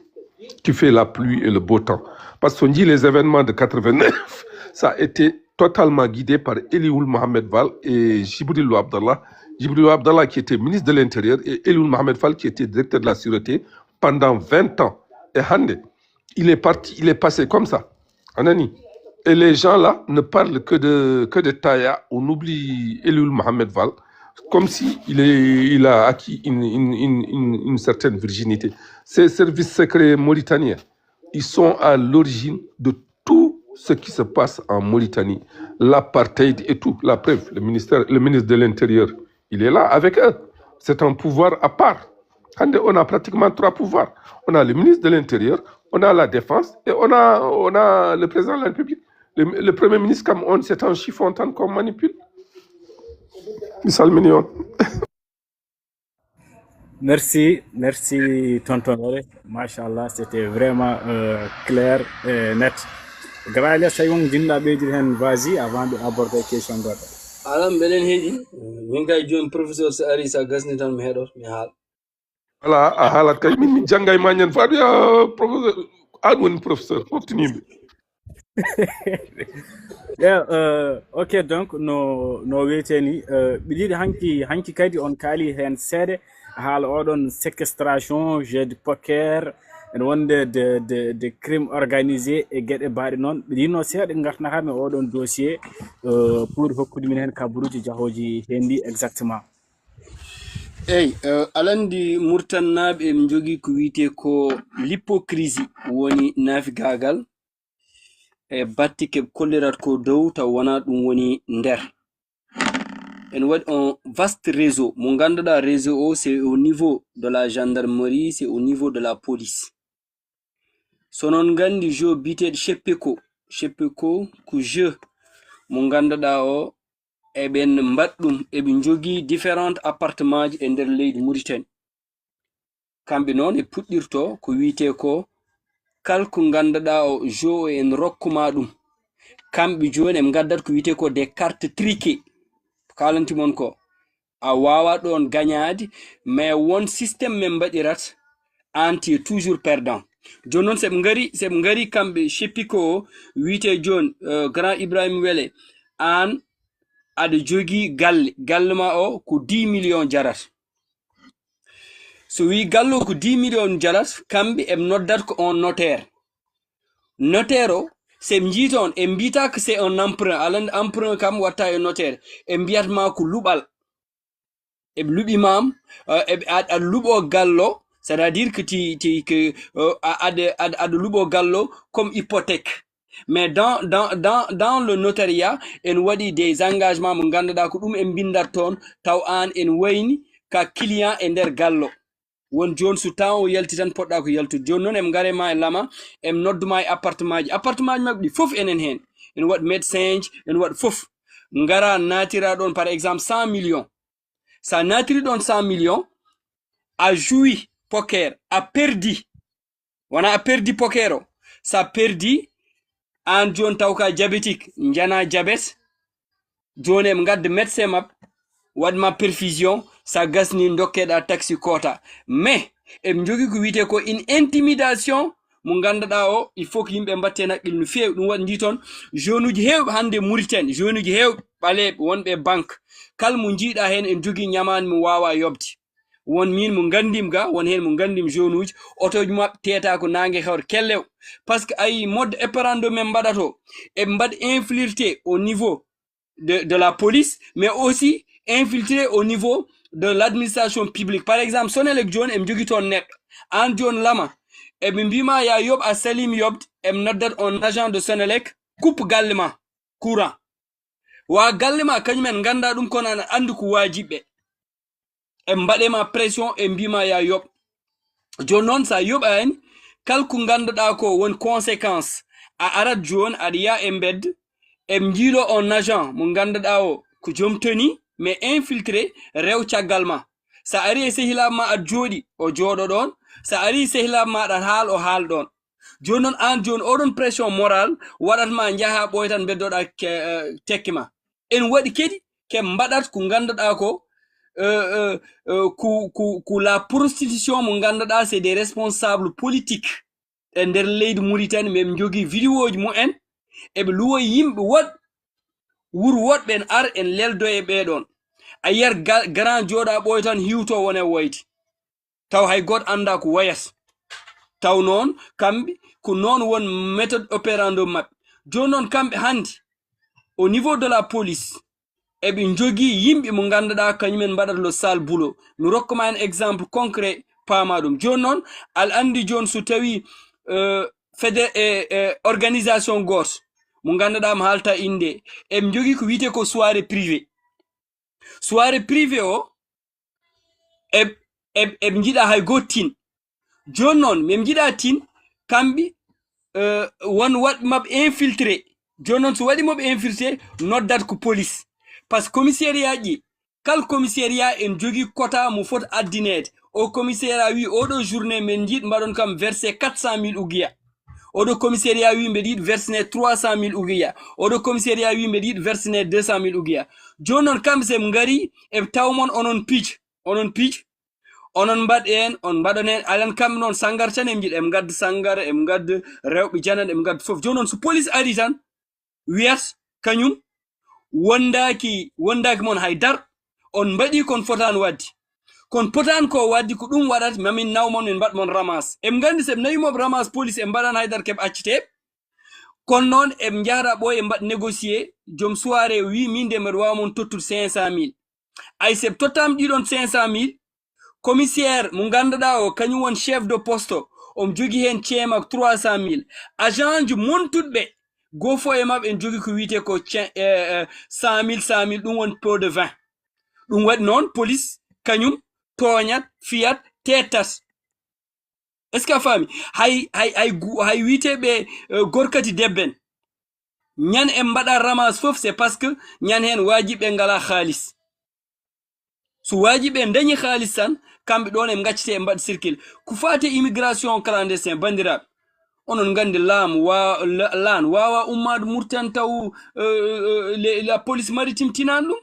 qui fait la pluie et le beau temps? Parce qu'on dit les événements de 89, ça a été totalement guidé par Elioul Mohamed Val et Djibril Abdallah. Djibril Abdallah qui était ministre de l'Intérieur et Elioul Mohamed Val qui était directeur de la Sûreté pendant 20 ans. Et Hande, il est passé comme ça. Anani. Et les gens là ne parlent que de Taya. On oublie Elioul Mohamed Val. comme si il a acquis une certaine virginité. Ces services secrets mauritaniens, ils sont à l'origine de tout ce qui se passe en Mauritanie, l'apartheid et tout. La preuve, le ministre de l'Intérieur, il est là avec eux. C'est un pouvoir à part. On a pratiquement 3 pouvoirs. On a le ministre de l'Intérieur, on a la Défense et on a le président de la République. Le Premier ministre, comme c'est un chiffon qu'on manipule. Merci, tonton Lore. Machallah, c'était vraiment clair et net. Grâce à vous, vas-y avant d'aborder la question d'autre. alam belen heedi min kay joni professeur so ari sa gasni tan mi heɗot mi haal voilà a haalat kay min mi janggay ma ñan faadu ya professeur an woni professeur hoftinimɓe Yeah, ok, donc no weteni ɓiɗiɗi hanki kadi on kaali hen seeɗa haala oɗon séquestration jeu de poker ene wonde de crime organisé e gueɗe mbaɗe noon ɓiɗino seeɗa gartana hami oɗon dossier pour hokkude min hen kabaruji jahoji hendi exactement. eyyi alandi murtannaɓe en jogui ko wiyete ko l'hypocrisie woni naafigagal e batti keɓe kollirat ko dow taw wona ɗum woni nder en waɗi un vaste réseau mo ganduɗa réseau o c'est au niveau de la gendarmerie, c'est au niveau de la police. So non gandi jeu biteɗo sheppeko ko jeu mo ganduɗa o eɓen mbaɗɗum eɓe jogui différents appartements ji e nder leydi Mauritanie. Kamɓe noon e puɗɗirto ko wiyete ko kala ko ganduɗa o jeu en rokkuma ɗum kamɓe joni em gaddat ko wiyete ko des cartes triquées kalantimon ko a wawa ɗon gagnade mais won systéme men mbaɗirat an tu es toujours perdant. Joni noon seɓe ngari kamɓe sheppiko o wiyete joni grand Ibrahim Wele an aɗa jogui galle ma o ko 10 millions jarat. So wi gallo ko 10 millions jarat kamɓe eɓe noddat ko on notaire o seɓe jiita on e mbita que c'est un emprunt alande emprunt kam watta e notaire e mbiyatma ko luɓal eɓe luɓimam aɗa luɓo gallo c'est à dire que aɗa luɓo gallo comme hypothèque. Mais dans le notariat en waɗi des engagements mo ganduɗa ko ɗum en bindat toon taw an en wayni ka client e nder gallo won joni so temps o yalti tan poɗɗa ko yaltude. Joni noon em garema e lama em nodduma e appartement ji mabɓe ɗi foof enen hen en waɗi médecin ji en waɗi foof ngara natira ɗon par exemple 100 millions. Sa natiri ɗon 100 millions a joui poker a perdi wona a perdi poker o sa perdi an joni taw ka diabétique jana diabète joni em gadda médecin mabɓe waɗma perfusion sa gasni dokkeɗa taxi kota. Mais em jogui ko wiyete ko une intimidation mo ganduɗa o il faut ko yimɓe mbatte haqqille no fewi. Ɗum waɗi ndi toon jeune uji hewɓe hande Mauritanie jeune uji hewɓe ɓaleɓe wonɓe banque kala mo jiiɗa hen en jogui ñamani mo wawa yobde. Won min mo gandim ga won hen mo gandim jeune uji otoji mabɓe teta ko nangue hewre kellew parce que ayi mode opérando men mbaɗato eɓe mbaɗa infiltré au niveau de la police mais aussi infiltré au niveau de l'administration publique. Par exemple Sonelec joni em jogui toon neɗɗo an joni lama eɓe mbima ya yob a salim yobde em noddat on agent de Sonelec coupe galle ma courant wa galle ma kañumen ganda ɗum kono ana andi ko wajiɓɓe e mbaɗema pression e mbima ya yob. Joni noon sa yoɓani kala ko ganduɗa ko won conséquence a arat joni aɗa ya e mbedda e jiilo on agent mo ganduɗa o ko joom toni mais infiltré rew caggal ma sa ari e sehilaɓe ma aɗa jooɗi o jooɗo ɗon sa ari sehilaɓe ma aɗa haal o haal ɗon. Joni noon an joni oɗon pression moral waɗatma jaaha ɓoy tan beddoɗa tekki ma en waɗi kedi ke mbaɗat ko ganduɗa ko ku la prostitution mo ganduɗa c'est des responsables politiques e nder leydi Mauritanie mais ɓe jogui vidéo ji mumen eɓe luwoy yimɓe woɗ wuro woɗɓe en ar en leldo e ɓeɗon a yiyat grand jooɗa ɓoy tan hiwto wone woyde taw hay goto anda ko wayata taw noon kamɓe ko noon won méthode opérando mabɓe. Joni noon kamɓe hande au niveau de la police eɓe jogii yimɓe mo ngannduɗaa kañumen mbaɗata lo sale boulot. mi rokkuma en exemple concret paama ɗum. jooni noon aɗa anndi jooni so tawii organisation gooto mo ngannduɗaa mo haalta innde eɓe jogii ko wiyetee ko soirée privé. soirée privé o eɓe njiɗa hay gooto tin. jooni noon min njiɗa tin kamɓe won waɗ maɓɓe infiltré. jooni noon so waɗi moɓe infiltré noddat ko police, par ce que commissariat ƴi kala commissariat en jogii quota mo foti addineede. o commissariat wi oɗo journée min jiiɗi mbaɗon kam versé 400.000 ouguiya. oɗo commissariat wi mbeɗa yiɗi versene 300.000 ouguiya. oɗo commissariat wi mbeɗa yiɗi versene 200.000 ouguiya. jooni noon kamɓe se ɓe ngari eɓe tawmon onon piij onon mbaɗ en on mbaɗon hen alan kamɓe noon sangar tan eɓe jiiɗi eɓe gadda sangar eɓe gadda rewɓe janan eɓe gadda fof. jooni noon so police ari tan wiyat kañum wondaki mon haydar on mbaɗi kon fotani wadde kon potani ko waddi ko ɗum waɗat mamin nawmon min mbaɗmon ramas. eɓe gandi seɓe nawimoɓe ramas police eɓe mbaɗani haydar keɓe acciteɓe. kono noon eɓe jahata ɓoye mbaɗ négocier. joom soirée wi min de mbeɗa wawmon tottude 500.000. ay seɓe tottama ɗiɗon 500.000 commissaire mo ganduɗa o kañum won chef de poste on jogi hen ceemak 300.000. agent ji montuɗɓe go fo e mabɓe en jogi ko wiyete ko 100.000 ɗum won pot de 20. ɗum waɗi noon police kañum toñat fiyat tetat. est ce que a faami hay witeɓe gorkati debben ñan en mbaɗa ramas fof c'est parce que ñan hen wajiɓe ngala haalis. so wajiɓe dañi haalis tan kamɓe ɗon e gaccete e mbaɗa circule. ko fate immigration clandestin bandiraɓe onon gandi laan wawa ummade murtan taw la police maritime tinani ɗum.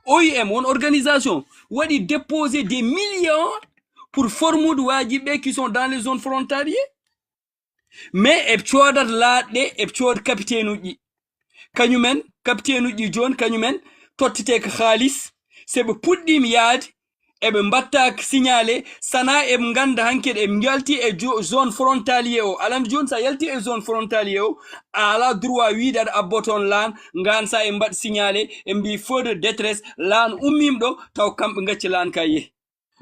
OIM won organisation waɗi déposer des millions pour formude wajiɓe qui sont dans les zones frontaliers, mais eɓe codat laaɗɗe eɓe cooda capitaine uji kañumen capitaine uji joni kañumen tottete ko haalis. seɓe puɗɗima yaade eɓe mbatta signalé sana eɓe ganda hankkadi eɓe yalti e zone frontalier o. alande joni sa yalti e zone frontalier o a ala droit wiide aɗa abboton laan ngan sa e mbaɗa signalé e mbi feu de détresse laan ummima ɗo taw kamɓe gacci laan ka yeehi.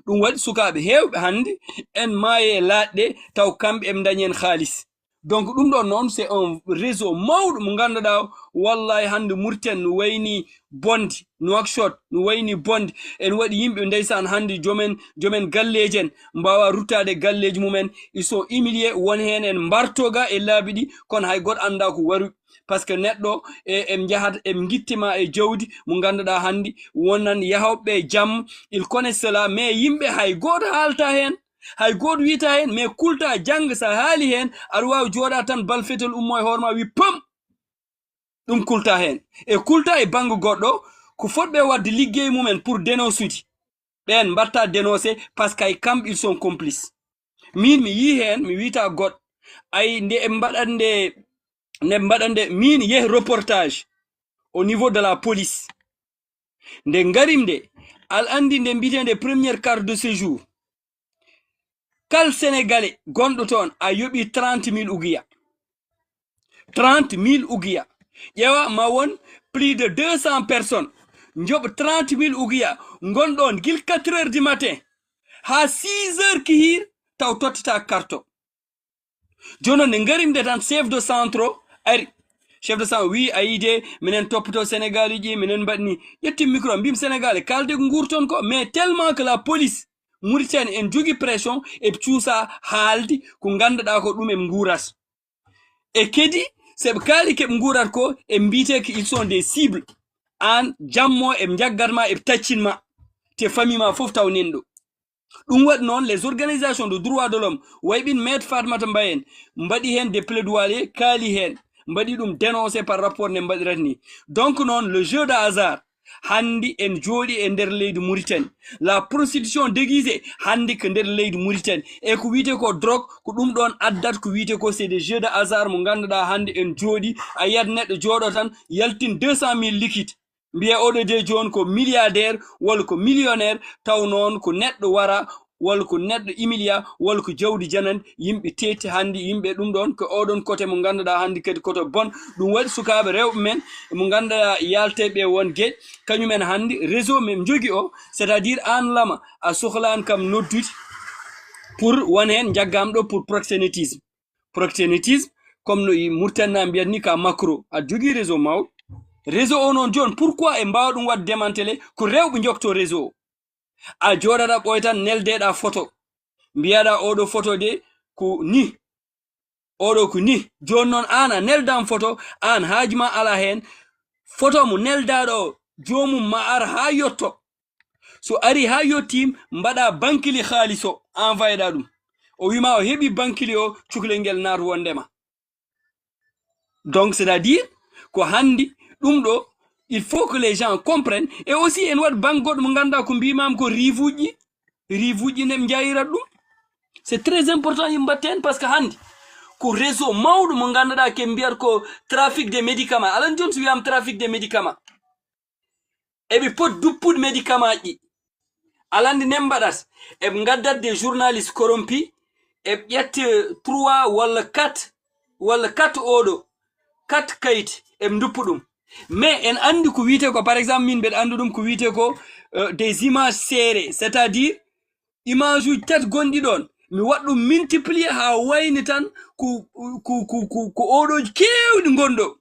ɗum waɗi sukaɓe hewɓe hande en maaye laaɗɗe taw kamɓe eɓe dañi hen haalis. donc ɗum ɗon noon c'est un réseau mawɗo mo ganduɗa wallahi hande Mauritanie no wayni bonde Nouakchott no wayni bonde. en waɗi yimɓe ndeysan hande jomen galleji en mbawa ruttade galleji mumen ils sont humiliés. won hen en mbartoga e laabi ɗi kono hay goto anda ko waru par ce que neɗɗo em jahat em gittima e jawdi mo ganduɗa hande wonan yahawɓe jaam il connaît cela mais yimɓe hay goto haalta hen hay goto wiita hen mais kulta jangga sa haali hen aɗa wawi jooɗa tan balfetel ummo e hoorema wi pam ɗum kulta hen. e kulta e banggue goɗɗo ko fotɓe wadde liggey mumen pour dénonce uji ɓen mbatta dénoncé par ce que ay kamɓe ils sont complices. min mi yi hen mi wiita goɗɗo ay nde e mbaɗande min yehi reportage au niveau de la police nde garim nde al andi nde mbitende première carte de séjour kal sénégalais gonɗo toon a yoɓi 30.000 ouguiya. 30.000 ouguiya. ƴeewa ma won plus de 200 personnes joɓa 30.000 ouguiya gonɗon guil 4 heures du matin ha 6 heures kihir taw tottata carte. joni nde garimde tan chef de centre o ari. chef de centre wi ayide minen toppoto sénégal uji minen mbaɗni ƴettim micro mbim sénégal kalde ko gurton ko mais tellement que la police Mauritanie en jogi pression eɓe cuusa haaldi ko ganduɗa ko ɗum eɓe guurat. e kedi seɓe kaali keɓe guurat ko e mbite que ils sont des cibles an jammo eɓe jaggatma eɓe taccinma te famille ma foof taw nenɗo. ɗum waɗi noon les organisations de droit de l'homme wayɓin maître Fatmata Mbaye en mbaɗi hen des plaidoyer kaali hen mbaɗi ɗum dénoncé par rapport nde mbaɗirat ni. donc noon le jeu de hasard handi en jooɗi e nder leydi Mauritanie. la prostitution déguisée handi ko nder leydi Mauritanie e ko wiyete ko drogue ko ɗum ɗon addat ko wiyete ko c'est des jeux de hasard mo ganduɗa hande en jooɗi a yiyat neɗɗo jooɗo tan yaltin 200.000 liquide mbiye oɗo de joni ko milliardaire walla ko millionnaire taw noon ko neɗɗo wara walla ko neɗɗo emilia walla ko jawdi janande yimɓe teti handi yimɓe ɗum ɗon ko oɗon côté mo ganduɗa handi kadi koto bon ɗum waɗi sukaɓe rewɓe men mo ganduɗa yalteɓe won gueɗe kañumen handi réseau men jogui o c' est à dire an lama a sohlani kam noddude pour won hen jaggam ɗo pour proxénétisme comme no Mauritanie mbiyata ni ka macro a jogui réseau mawɗo réseau o noon joni pourquoi e mbawa ɗum wadde démantelé ko rewɓe jokto réseau o a joɗaɗa ɓoy tan neldeɗa photo mbiyaɗa oɗo photo de ko ni oɗo ko ni joni noon an a neldam photo an haajima ala hen photo mo neldaɗo jomum ma ar ha yotto so ari ha yottim mbaɗa bankili halis o envoyé ɗa ɗum o wima o heeɓi bankili o cukalel ngel naatu wondema donc c'est à dire ko handi ɗum ɗo il faut que les gens comprennent et aussi en waɗ banque goɗɗo mo ganduɗa ko mbimam ko rivuji neɓe jayirat ɗum c'est très important yimɓe mbatta hen par ce que handi ko réseau mawɗo mo ganduɗa ke mbiyat ko trafic des médicaments alan joni so wiyama trafic des médicaments eɓe pot duppude médicament ɗi alandi nen mbaɗat eɓe gaddat des journalistes corrompus eɓe ƴetta 3 walla 4 oɗo 4 kayit eɓe duppu ɗum mais en andi ko wiyete ko par exemple min mbeɗa andu ɗum ko wiyete ko des images serrées c'est à dire image uji 4 gonɗi ɗon mi waɗ ɗum multiplier ha wayni tan ko oɗoji kewɗi gonɗo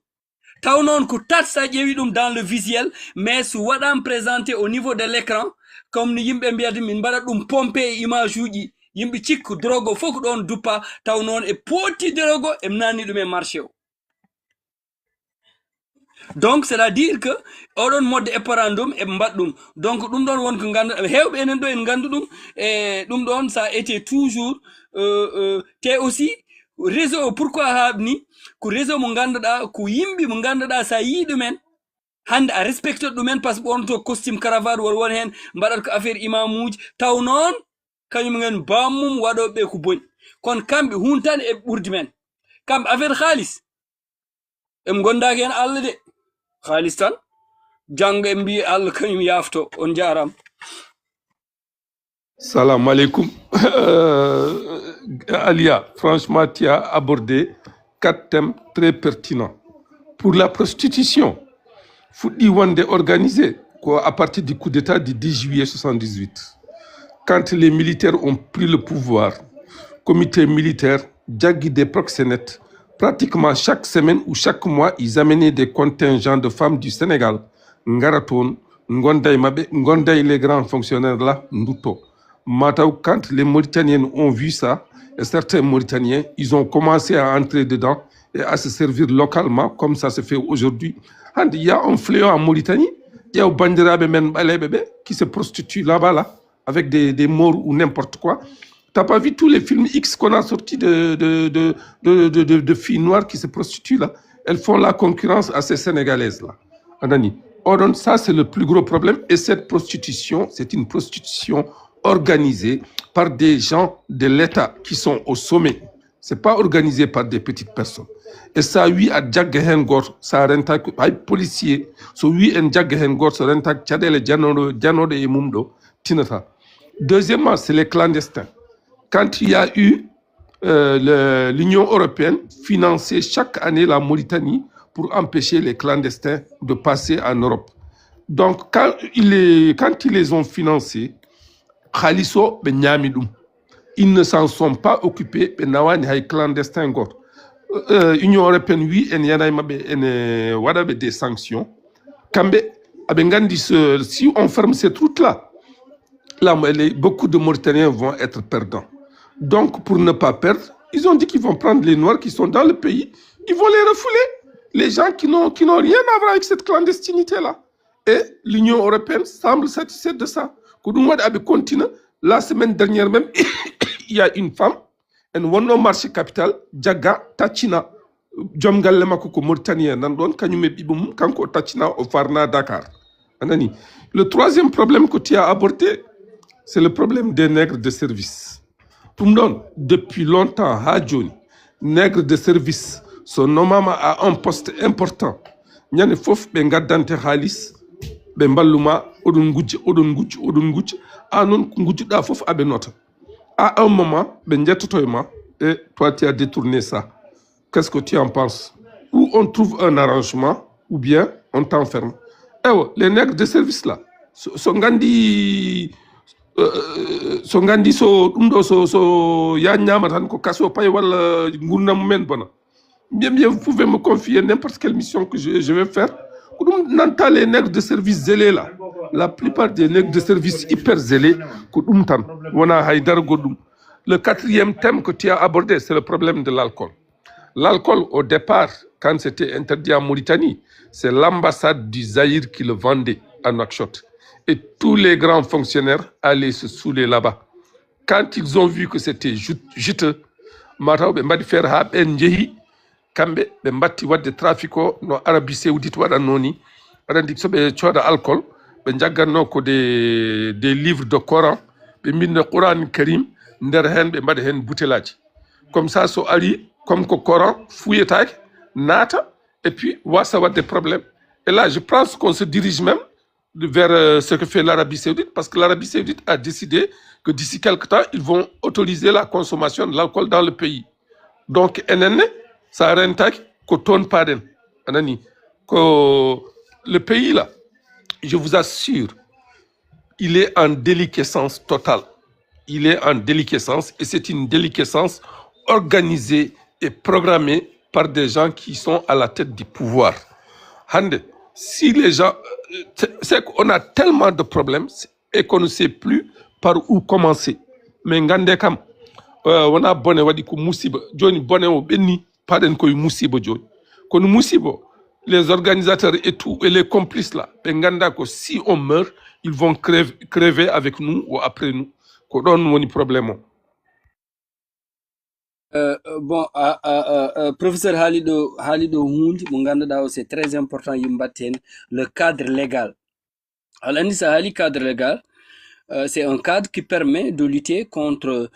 taw noon ko 4 sa ƴeewi ɗum dans le visuel mais so waɗam présenté au niveau de l'écran comme no yimɓe mbiyata min mbaɗat ɗum pompe e image uji yimɓe cikku drogue o fof ko ɗon duppa taw noon e pooti drogue o e nanni ɗum e marché o donc c'est à dire que oɗon modde éparandum eɓe mbaɗ ɗum donc ɗum ɗon won ko ganduɗa hewɓe enen ɗo en gandu ɗum e ɗum ɗon ça été toujours te aussi réseau pourquoi haɓni ko réseau mo ganduɗa ko yimɓe mo ganduɗa sa yi ɗumen hande a respecte ɗumen par ce que ɓornoto costume cravate wol won hen mbaɗat ko affaire imamuji taw noon kañum gen bammum waɗoɓe ko boñ kono kamɓe huntani eɓe ɓurdi men kamɓe affaire halis em gondaki hen Allah de halis tan janggo en mbi Allah kañum yafto on jaram. Salam alaikum. Alia, franchement, tu as abordé 4 thèmes très pertinents. Pour la prostitution, Foudi Wande organisé à partir du coup d'État du 10 juillet 1978. Quand les militaires ont pris le pouvoir, comité militaire, Djagui des proxénètes, pratiquement chaque semaine ou chaque mois, ils amenaient des contingents de femmes du Sénégal, Ngaraton, Ngondaï Mabe, Ngondaï les grands fonctionnaires là, Nduto. Mataou, quand les Mauritaniens ont vu ça, et certains Mauritaniens, ils ont commencé à entrer dedans et à se servir localement, comme ça se fait aujourd'hui. Il y a un fléau en Mauritanie, il y a un bandirabe men bébé qui se prostitue là-bas, là, avec des morts ou n'importe quoi. T'as pas vu tous les films X qu'on a sortis de filles noires qui se prostituent là? Elles font la concurrence à ces Sénégalaises là. Anani. Or, ça c'est le plus gros problème. Et cette prostitution, c'est une prostitution organisée par des gens de l'État qui sont au sommet. C'est pas organisé par des petites personnes. Et ça, oui, à Djagahengor, ça renta ay policier. So oui, en Djagahengor, ça renta tchadele djanode et mumdo, tinata. Deuxièmement, c'est les clandestins. Quand il y a eu l'Union européenne finançait chaque année la Mauritanie pour empêcher les clandestins de passer en Europe. Donc, quand ils les ont financés, Khaliso Benyamidou, ils ne s'en sont pas occupés, les clandestins. Union européenne, oui, il y a des sanctions. Si on ferme cette route-là, beaucoup de Mauritaniens vont être perdants. Donc, pour ne pas perdre, ils ont dit qu'ils vont prendre les Noirs qui sont dans le pays, ils vont les refouler. Les gens qui n'ont rien à voir avec cette clandestinité-là. Et l'Union européenne semble satisfaite de ça. La semaine dernière même, il y a une femme, elle est au marché capital, Djaga Tachina, Djomgal Lemakoko Mauritanien, Nandon, Kanyume Bibum, Kanko Tachina, au Farna Dakar. Le troisième problème que tu as abordé, c'est le problème des nègres de service. Depuis longtemps, Hadjouni, nègre de service, son nom a un poste important. Nyane fof bengadante halis, ben balluma odun gutch, anon ngutch da fof abe nota. À un moment, ben njattotoyma, et toi tu as détourné ça. Qu'est-ce que tu en penses? Ou on trouve un arrangement, ou bien on t'enferme. Eh ouais, les nègres de service là, sont gandi so gandi so ɗum ɗo so ya ñama tan ko kaso pay walla gurnam mumen bona. Bien, vous pouvez me confier n'importe quelle mission que je vais faire. Ko ɗum nanta les nègres de service zélés là. La plupart des nègres de service hyper zélés, ko ɗum tan wona haydara goɗɗum. Le quatrième thème que tu as abordé, c'est le problème de l'alcool. L'alcool, au départ, quand c'était interdit en Mauritanie, c'est l'ambassade du Zaïre qui le vendait à Nouakchott. Et tous les grands fonctionnaires allaient se saouler là-bas. Quand ils ont vu que c'était juteux, mataw ɓe mbaɗi faire ha ɓen jeehi kamɓe ɓe mbatti wadde trafic o no Arabie Saoudite waɗatno ni. Aɗa andi so ɓe cooda alcool ɓe jaggatno ko des livres de Coran ɓe mbinda Qouran Karim nder hen ɓe mbaɗa hen boutellaji. Comme ça so ari comme que Coran fouilletake nata et puis wasa wadde problème. Et là je pense qu'on se dirige même vers ce que fait l'Arabie Saoudite, parce que l'Arabie Saoudite a décidé que d'ici quelque temps, ils vont autoriser la consommation de l'alcool dans le pays. Donc, ça rentak ko ton paden. Anani, que le pays là, je vous assure, il est en déliquescence totale. Il est en déliquescence et c'est une déliquescence organisée et programmée par des gens qui sont à la tête du pouvoir. Hande, si les gens, c'est qu'on a tellement de problèmes et qu'on ne sait plus par où commencer. Mais ngande kam, on a bonne wadi ko musiba, joni bonne o benni, paden koy musiba joni. Kono musibo, les organisateurs et tout, et les complices là, nganda ko si on meurt, ils vont crever avec nous ou après nous. Ko don woni problème o. Bon, professeur Halido Hundi, c'est très important, le cadre légal. Alors, le cadre légal, c'est un cadre qui permet de lutter contre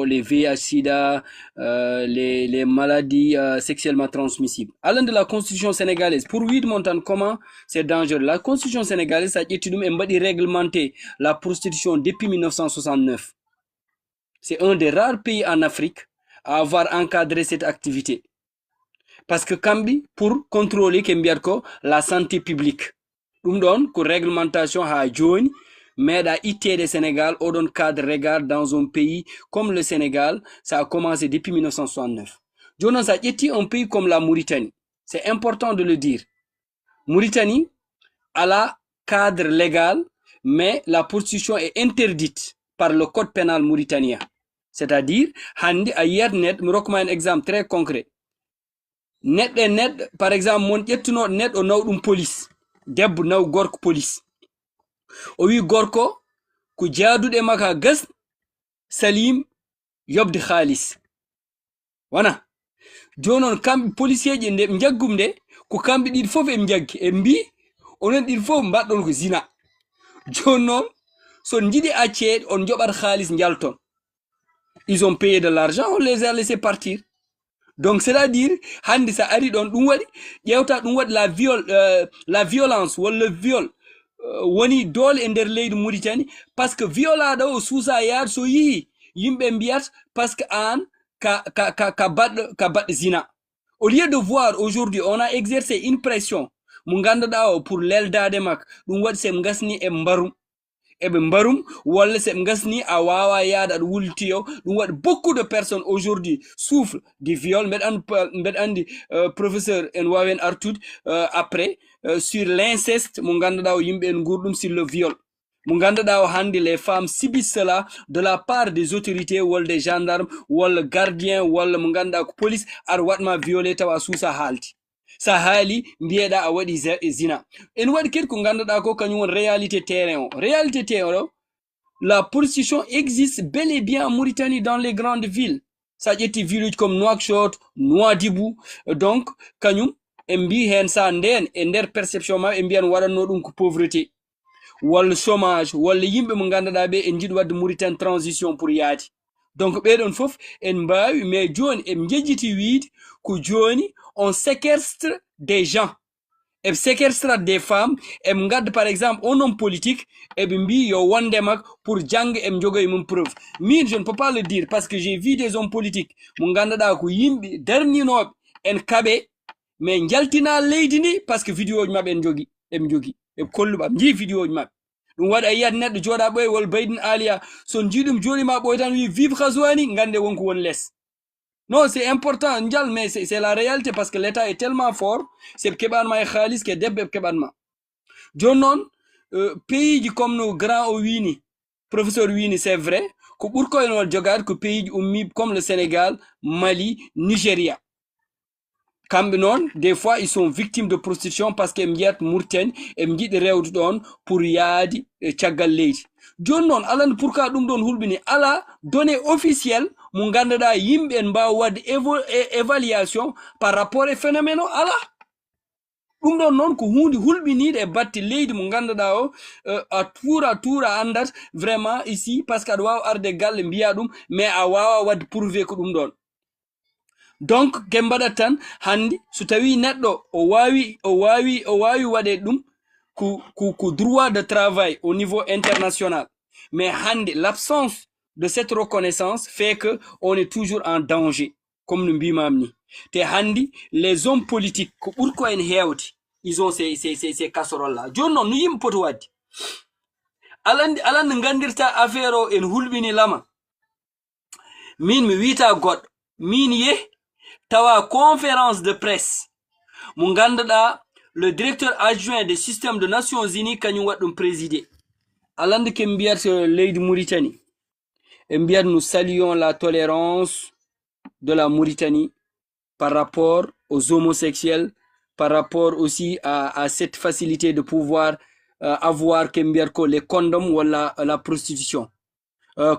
les VIH-Sida, les maladies sexuellement transmissibles. Allant de la constitution sénégalaise, pour lui montrer comment c'est dangereux, la constitution sénégalaise a été réglementé la prostitution depuis 1969. C'est un des rares pays en Afrique à avoir encadré cette activité. Parce que Kambi, pour contrôler la santé publique, nous donne que réglementation a joint, mais à IT du Sénégal, on donne cadre légal dans un pays comme le Sénégal, ça a commencé depuis 1969. Jonas a été un pays comme la Mauritanie. C'est important de le dire. Mauritanie a la cadre légal, mais la prostitution est interdite par le code pénal mauritanien. C'est-à-dire, handi a yer net, me recommande un exemple très concret. Net, par exemple, mon yettuno net o nawdum police. Debbo naw gorko police. O wi gorko ko jaadude maka gas salim yobde khalis. Wana. Jonon kambe policier je nde jaggum de ko kambe ɗiɗi fof e jaggi e mbi onon ɗiɗi fof mbaɗɗon ko zina. Jonon so njidi accede on joɓat khalis njalton. Ils ont payé de l'argent, on les a laissés partir. Donc, c'est-à-dire, handi sa ari don dum wadi yewta dum wadi la violence ou le viol woni dole e der leydi Mauritanie parce que violada o suusa yaad so yi yimbe mbiyat parce que an ka bad zina. Au lieu de voir aujourd'hui on a exercé une pression mu ganduda o pour l'eldade mak dum wadi sem gasni e mbarum ebe mbarum wala se ngasni a wawa yaada ad wultiyo dum wad beaucoup de personnes aujourd'hui souffrent du viol med andi professeur en wawen artud après sur l'inceste mo ganduda o yimbe en gurdum sur le viol mo ganduda o handi les femmes subissent cela de la part des autorités wala des gendarmes wala gardiens wala mo ganduda ko police ar watma violer tawa susa halti sa haali mbiyeɗa a waɗi zina en waɗi kedi ko ganduɗa ko kañum won réalité terrain o la prostitution existe bel et bien en Mauritanie dans les grandes villes sa ƴetti village comme Nouakchott Nouadhibou donc kañum en mbi hen sa nden e nder perception ma en mbiyan waɗanno ɗum ko pauvreté walla chômage walla yimɓe mo ganduɗa ɓe en jiiɗi wadde Mauritanie transition pour yaadi donc ɓeɗon fof en mbawi mais joni en jejjiti wiide ko joni on séquestre des gens et séquestre des femmes et m'gad par exemple un homme politique et bimbi yo wande mak pour jang et m'jogoy mum preuve min je ne peux pas le dire parce que j'ai vu des hommes politiques mu ganduɗa ko yimɓe darninoɓe en kaɓe mais jaltina leydi ni parce que vidéo ji mabɓe en jogi em jogi e kolluɓam ji vidéo ji mabɓe ɗum waɗa yiyat neɗɗo jooɗa ɓoye wol Baydin Aliya son jiiɗum joɗima ɓoy tan wi vive Khazouani gande wonko won less. Non, c'est important, mais c'est la réalité parce que l'État est tellement fort, c'est kebanma e khalis que debbe kebanma. Jonon, pays comme nos grands Wini, professeur Wini, c'est vrai, que pourquoi ils ont jogad que pays comme le Sénégal, Mali, Nigeria. Non, des fois, ils sont victimes de prostitution parce qu'ils m'yat mourten, et m'yit rewdu don pour yadi tiagal leydi. Jon non, alan pourquoi dum don hulbini ala données officielles mu ganduɗa yimɓe en mbawa wadde évaluation par rapport e phénomène o ala ɗum ɗon noon ko hunde hulɓiniɗe e batti leydi mo ganduɗa o a tuura andat vraiment ici parce que aɗa wawa arde galle mbiya ɗum mais a wawa wadde prouvé ko ɗum ɗon. Donc ke mbaɗat tan handi so tawi neɗɗo o wawi waɗe ɗum ko droit de travail au niveau international, mais handi l'absence de cette reconnaissance fait que on est toujours en danger comme nous mbimamni te handi les hommes politiques ko ɓurko en hewti ils ont ces casseroles là joni noon no yimɓe poti wadde alande gandirta affaire o en hulɓini lama min mi wita goɗɗo min ye tawa conférence de presse mo ganduɗa le directeur adjoint des systèmes de Nations Unies kañum waɗɗum présidé alande ke mbiyata leydi Mauritanie et mbiyat nous saluons la tolérance de la Mauritanie par rapport aux homosexuels, par rapport aussi à cette facilité de pouvoir avoir que les condoms ou la prostitution.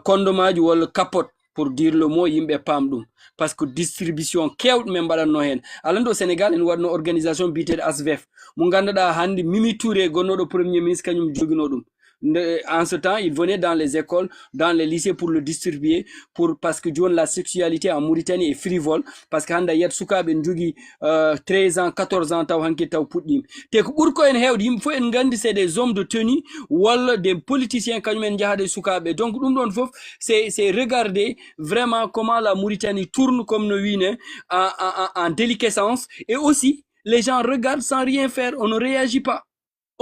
Condomaji ou le capote pour dire le mot yimbe pamdum parce que distribution kewd men mbaɗanno hen alando Sénégal en waɗno organisation biteɗo ASVEF mo ganduɗa hande Mimi Touré gonnoɗo premier ministre kañum jogino ɗum. En ce temps, il venait dans les écoles, dans les lycées pour le distribuer, parce que la sexualité en Mauritanie est frivole, parce que handa yet sukaɓe en jogi 13 ans, 14 ans taw hanki taw puɗɗima. Te ko ɓurko en hewde yimɓe fof en gandi c'est des hommes de tenue walla des politiciens kañum en jahade sukaɓe. Donc ɗum ɗon fof c'est regarder vraiment comment la Mauritanie tourne comme no wine en déliquescence, et aussi les gens regardent sans rien faire, on ne réagit pas.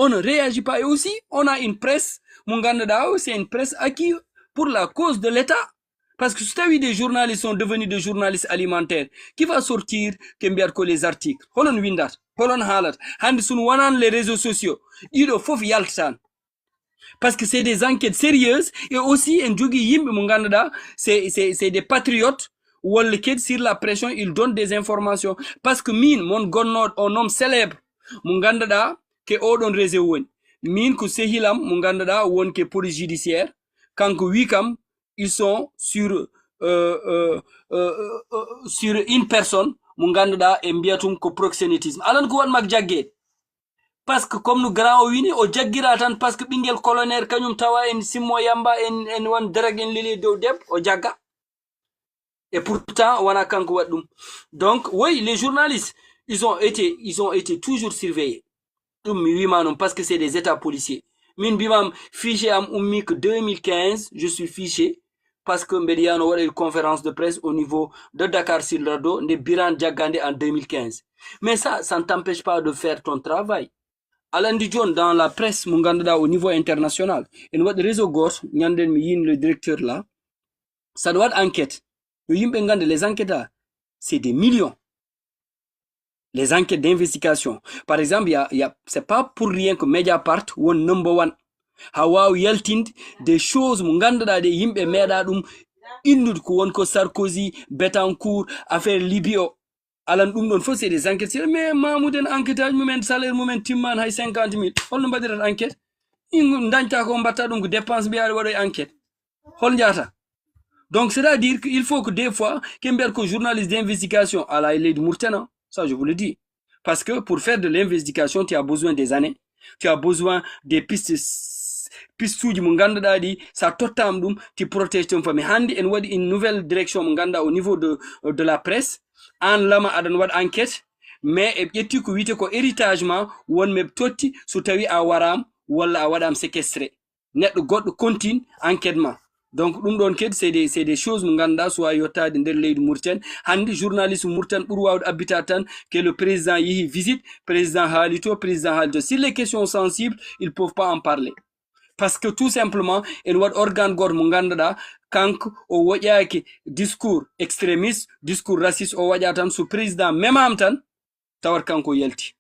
On ne réagit pas. Et aussi, on a une presse, mon gars, c'est une presse acquise pour la cause de l'État. Parce que si des journalistes sont devenus des journalistes alimentaires, qui va sortir que les articles? Holon windat, holon halat, hand sun wanan les réseaux sociaux. Il faut yaltan. Parce que c'est des enquêtes sérieuses et aussi en djogi yim mon ganda, c'est des patriotes ou sur la pression, ils donnent des informations. Parce que mon gonnod, un homme célèbre, mon ganda, que odon réseau woni min ko sehilam mo ganduɗa won ke police judiciaire kanko wi kam ils sont sur une personne mo ganduɗa e mbiyatum ko proxénétisme alan ko wan mak jagge parce que comme no grand o wini o jaggira tan parce que ɓinguel colonel kañum tawa en simmo yamba en won dereg en lili dow deb o jagga et pourtant wana kanko waɗ ɗum. Donc oui, les journalistes ils ont été toujours surveillés. Parce que c'est des états policiers. Min bimam fiché am ummi que 2015, je suis fiché parce que Mbediano a eu une conférence de presse au niveau de Dakar sur le dos de Biran Diagandé en 2015. Mais ça ne t'empêche pas de faire ton travail. Alain Dijon dans la presse Munganda au niveau international. Et notre réseau gauche, Nyanden Miyin le directeur là, ça doit être enquête. Les enquêteurs, c'est des millions. Les enquêtes d'investigation. Par exemple, c'est pas pour rien que Mediapart won number one. Hawaw yaltind des choses mo ganduɗa de yimɓe meeɗa ɗum innude ko won ko Sarkozy, Betancourt, affaire Libye o. Alan ɗum ɗon fof c'est des enquêtes. Mais Mahmoud en enquête aji mumen salaire mumen timman hay 50 000. Holno mbaɗirata enquête? Dañta ko mbatta ɗum ko dépense mbiyaɗa waɗoy enquête. Hol jata. Donc c'est-à-dire qu'il faut que des fois kembiyat ko journaliste d'investigation ala e leydi Mauritanie. Ça, je vous le dis. Parce que pour faire de l'investigation, tu as besoin des années. Tu as besoin des pistes du Munganda di, ça totam dum, tu protèges ton famille. Handi en wadi une nouvelle direction Munganda au niveau de la presse. En lama adan wad enquête. mais e ƴetti ko wiyete ko héritage ma wonɓe totti so tawi a waram walla a waɗama séquestré neɗɗo goɗɗo continue enquête ma. Donc ɗum ɗon kadi c'est des choses mo ganduɗa so wawi yettade nder leydi Mauritanie. Hande journaliste Mauritanie ɓuuri wawde abbita tan que le président yeehi visite, président haali to, président haali to. Si les questions sensibles, ils peuvent pas en parler. Parce que tout simplement en waɗi organe goto mo ganduɗa kanko o woƴƴaki discours extrémiste, discours raciste o waɗa tan so président memam tan tawat kanko yalti.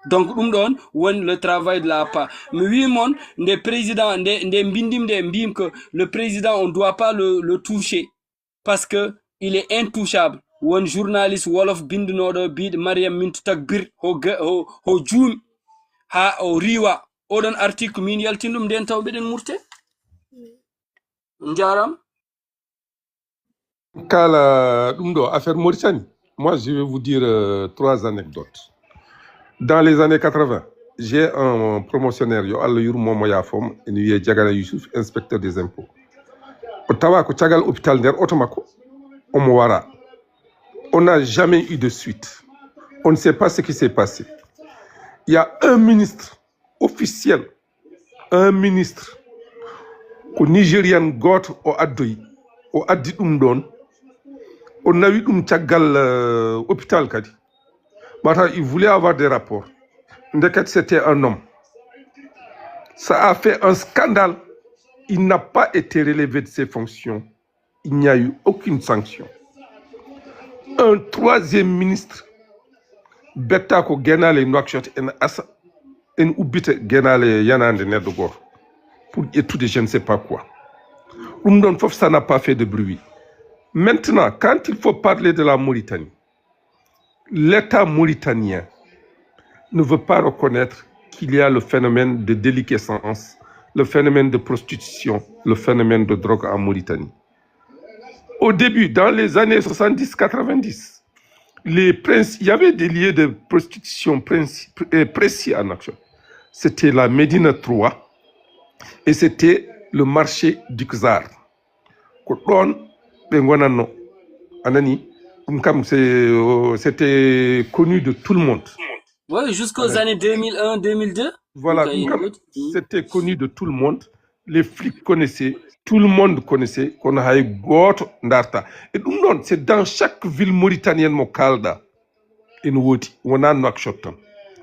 Donc ɗum ɗon woni le travail de la part. Mi wimon nde président nde bindimde mbim que le président on doit pas le toucher parce que il est intouchable. Won journaliste wolof bindinoɗo biɗo Mariam Mintou Takbir ho juumi ha o riwa oɗon article min yaltin ɗum nden taw ɓeɗen murte. Jaram Kala Dumdo, affaire Mauritanie. Moi, je vais vous dire 3 anecdotes. Dans les années 80, j'ai un promotionnaire, yo Allah Yurmo Moyafom, et nous Djagana Youssouf, inspecteur des impôts. Ottawa, ko Tchagal hôpital der Otomako, Omowara. On n'a jamais eu de suite. On ne sait pas ce qui s'est passé. Il y a un ministre officiel, un ministre, au Nigérian got au Adoui, au Adi Umdon, on a eu un Tchagal hôpital Kadi. Il voulait avoir des rapports. C'était un homme. Ça a fait un scandale. Il n'a pas été relevé de ses fonctions. Il n'y a eu aucune sanction. Un 3e ministre, Betako Genale Nouakchott en Ubite Genale Yanande Nedogor, pour étudier je ne sais pas quoi. Ça n'a pas fait de bruit. Maintenant, quand il faut parler de la Mauritanie, l'État mauritanien ne veut pas reconnaître qu'il y a le phénomène de déliquescence, le phénomène de prostitution, le phénomène de drogue en Mauritanie. Au début, dans les années 70-90, il y avait des lieux de prostitution précis en action. C'était la Médina 3 et c'était le marché du Kzar. C'était connu de tout le monde. Oui, jusqu'aux années 2001-2002. Voilà, c'était connu de tout le monde. Les flics connaissaient, tout le monde connaissait qu'on a eu Goto Ndarta. Et donc, c'est dans chaque ville mauritanienne, Mokalda, in Wodi, on a Nouakchott.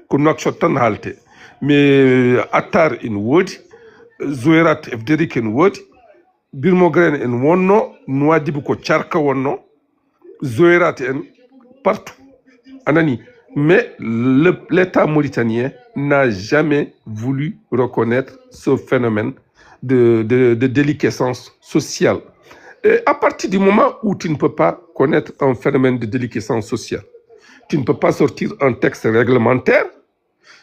Qu'on Nouakchott halte. Mais Attar in Wodi, Zouerat Efderik in Wodi, Birmogren in Wonno, Nouadibou Tcharka Wonno, Zouerat en partout. Anani. Mais l'État mauritanien n'a jamais voulu reconnaître ce phénomène de déliquescence sociale. Et à partir du moment où tu ne peux pas connaître un phénomène de déliquescence sociale, tu ne peux pas sortir un texte réglementaire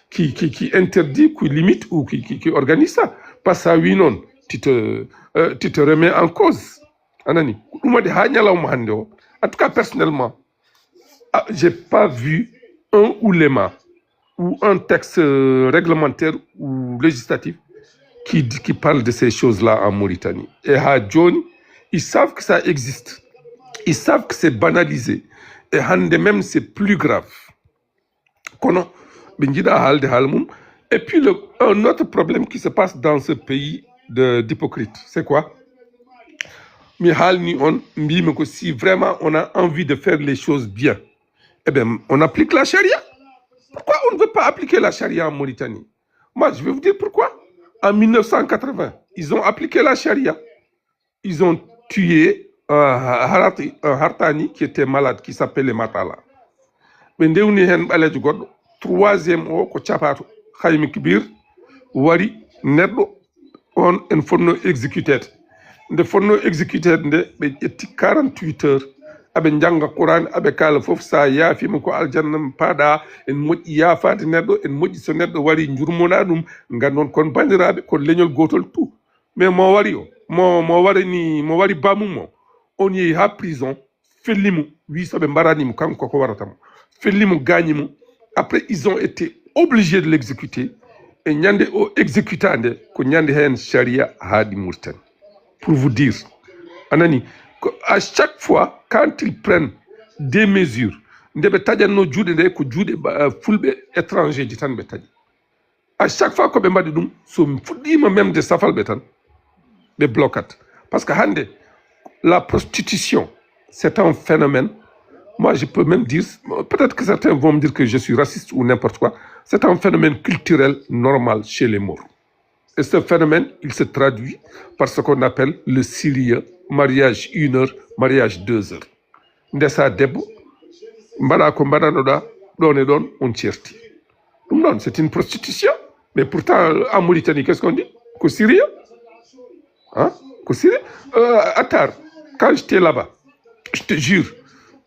qui interdit, qui limite ou qui organise ça. Pas ça, oui, non. Tu te remets en cause. Anani. En tout cas, personnellement, j'ai pas vu un ouléma ou un texte réglementaire ou législatif qui parle de ces choses-là en Mauritanie. Et à John, ils savent que ça existe. Ils savent que c'est banalisé. Et même c'est plus grave. Et puis un autre problème qui se passe dans ce pays d'hypocrite, c'est quoi? Si vraiment on a envie de faire les choses bien, eh bien, on applique la charia. Pourquoi on ne veut pas appliquer la charia en Mauritanie? Moi, je vais vous dire pourquoi. En 1980, ils ont appliqué la charia. Ils ont tué un Hartani qui était malade, qui s'appelait Matala. Mais le 3e o ko chapato khaymi kibir wari neddo on en fonno exécuté. Nde fonno exécuté nde be ƴetti 48 heures aɓe janga Qur'an aɓe kala fof sa yaafima ko aljanna paɗa en moƴƴi yaafade neɗɗo en moƴƴi so neɗɗo wari jurmona ɗum gandon kon bandiraɓe kon leñol gotol tout. Mais mo wari o mo wari bamum o on yehi ha prison fellimu wi soɓe mbaranimo kanko ko waratamo fellimu gagnimo. Après ils ont été obligés de l'exécuter et ñande o exécutande ko ñande hen sharia haadi Mauritanie. Pour vous dire anani à chaque fois, quand ils prennent des mesures nde ɓe taƴatno juuɗe nde ko juuɗe fulɓe étranger ji tan ɓe taƴi. À chaque fois que ɓe mbaɗi ɗum so fuɗɗima même de safalɓe tan ɓe blocat. Parce que hande la prostitution c'est un phénomène, moi je peux même dire, peut-être que certains vont me dire que je suis raciste ou n'importe quoi, c'est un phénomène culturel normal chez les Maures. Et ce phénomène, il se traduit par ce qu'on appelle le sérieux, mariage 1 heure, mariage 2 heures. Ndessa debbo mbaɗa ko mbaɗanoɗa ɗon et ɗon on certi. Ɗum ɗon c'est une prostitution. Mais pourtant en Mauritanie qu'est-ce qu'on dit? Qu'au Syrie, hein? Qu'au Syrie, Attar, quand j'étais là-bas, je te jure,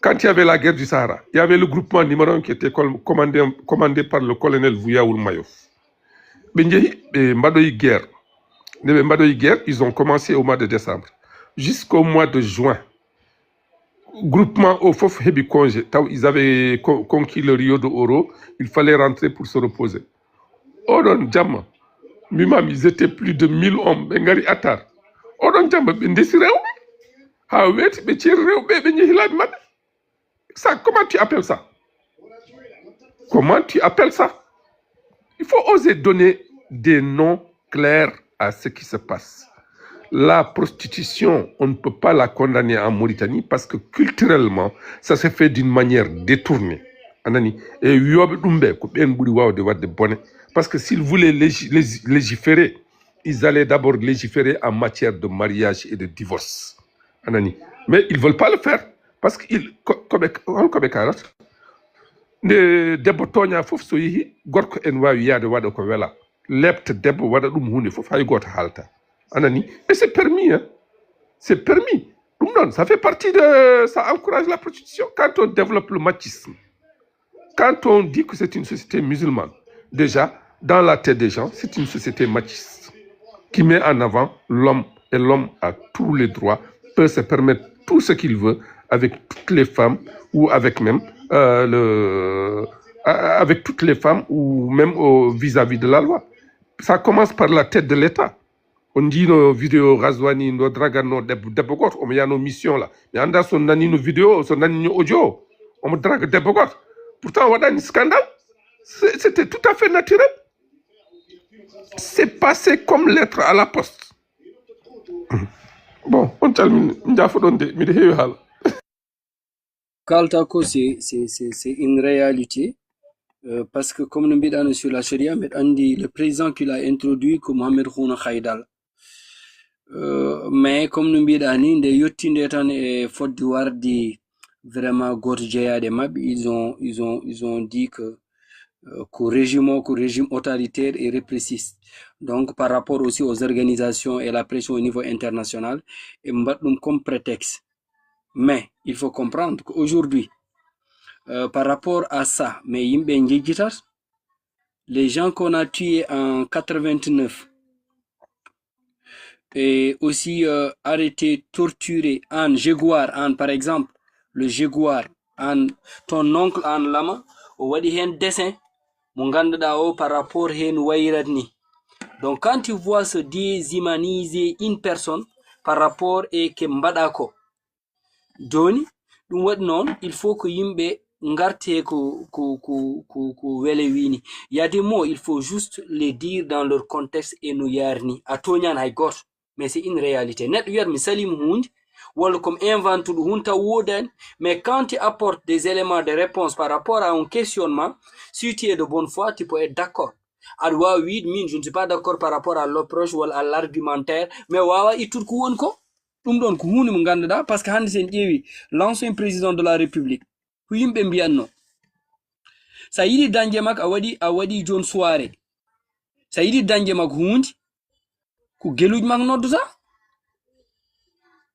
quand il y avait la guerre du Sahara, il y avait le groupement numéro 1 qui était commandé par le colonel Vouyaoul Mayof. Guerre. Ils ont commencé au mois de décembre jusqu'au mois de juin. Groupement au Fof Hebi Congé, ils avaient conquis le Rio de Oro, il fallait rentrer pour se reposer. Odon Djamma, Mimam, ils étaient plus de 1000 hommes, Bengari Attar. Odon Djamma, ça, comment tu appelles ça? Comment tu appelles ça? Il faut oser donner des noms clairs à ce qui se passe. La prostitution, on ne peut pas la condamner en Mauritanie parce que culturellement, ça se fait d'une manière détournée. Et parce que s'ils voulaient légiférer, ils allaient d'abord légiférer en matière de mariage et de divorce. Mais ils ne veulent pas le faire parce qu'ils ne debbo toña fof so yehi gorko en wawi yaade waɗa ko wela lebta debbo waɗa ɗum hunde fof hay goto halta anani et c'est permis hein? C'est permis ɗum ɗon ça fait partie de ça encourage la prostitution quand on développe le machisme, quand on dit que c'est une société musulmane, déjà dans la tête des gens c'est une société machiste qui met en avant l'homme, et l'homme a tous les droits, peut se permettre tout ce qu'il veut avec toutes les femmes ou avec même avec toutes les femmes ou même vis-à-vis de la loi. Ça commence par la tête de l'État. On dit nos vidéos Razwani, nos dragano debbo goto, on y a nos missions là. Mais anda son nani nos vidéos, son nani nos audio, on me drague debbo goto. Pourtant on a un scandale. C'était tout à fait naturel. C'est passé comme lettre à la poste. Bon, on termine. Kaltako, c'est une réalité. Parce que comme nous disons sur la Sharia, le président qui l'a introduit, comme Mohamed Khouna Khaïdal. Mais comme nous disons, de yottinde tan e foddi wardi vraiment goto jeyade mabbe, ils ont dit que régime autoritaire et répressif. Donc par rapport aussi aux organisations et la pression au niveau international, et mbaɗum comme prétexte. Mais il faut comprendre qu'aujourd'hui, par rapport à ça, mais les gens qu'on a tués en 89 et aussi arrêtés, torturés en Jaguar, par exemple, le Jaguar, ton oncle en Lama, ou wadi un dessin, mon ganda par rapport à Wairadni. Donc quand tu vois se déshumaniser une personne par rapport à Kembadako, Johnny, il faut que yimbe ngarte ko wele wini. Il y a des mots, il faut juste les dire dans leur contexte et nous yarni. Atonyan hay got, mais c'est une réalité. Net yar mi salim hund, wala comme invente hunta woden, mais quand tu apportes des éléments de réponse par rapport à un questionnement, si tu es de bonne foi, tu peux être d'accord. Adwa oui, je ne suis pas d'accord par rapport à l'approche ou à l'argumentaire, mais wawa itur ko won ko. Parce que l'ancien président de la République, ça y est dangemak awadi John Soare, ça y est dangemak hundi, ku geluj mak nodduta,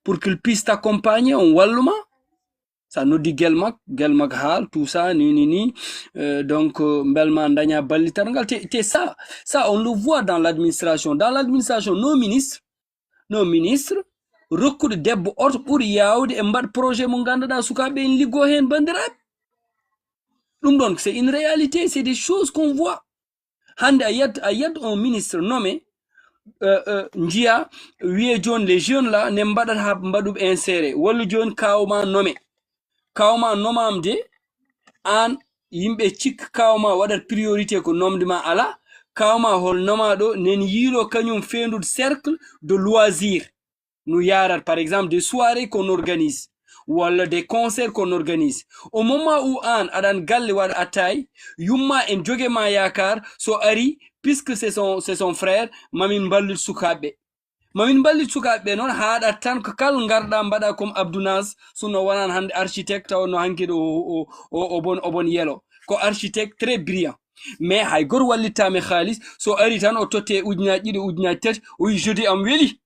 pour qu'il puisse t'accompagner en walluma, ça nous dit gelmak hal, tout ça, donc mbelma ndanya balitarngal, ça on le voit dans l'administration. Dans l'administration, nos ministres, recrutent debbo auto ɓuri yawde e mbad projet mo ganduɗa sukaɓe en liggo hen bandiraɓe ɗum ɗon c'est une réalité, c'est des choses qu'on voit. Hande a yad un ministre nommé njiya wiye joni les jeunes là ne mbaɗat ha mbaɗuɓe inséré walla joni kawma nomam de an yimɓe cik kawma waɗat priorité ko nomdema ala kawma hol nomaɗo nen yiro kañum fendude cercle de loisir nous yarat par exemple des soirées qu'on organise wala des concerts qu'on organise au moment où an aɗan galle waɗa attay yumma en jogema yakar so ari puisque c'est son frère mamin ballit sukaɓe mamin ballit sukaɓe noon haɗat tan ko kal garɗa mbaɗa comme Abdounas suno wonan hande architecte taw no hanki ɗo obon yelo ko architecte très brillant mais hay goto wallitame halis so ari tan o totte ujunaji ɗiɗi ujunaji tati o wi jeudi am weeli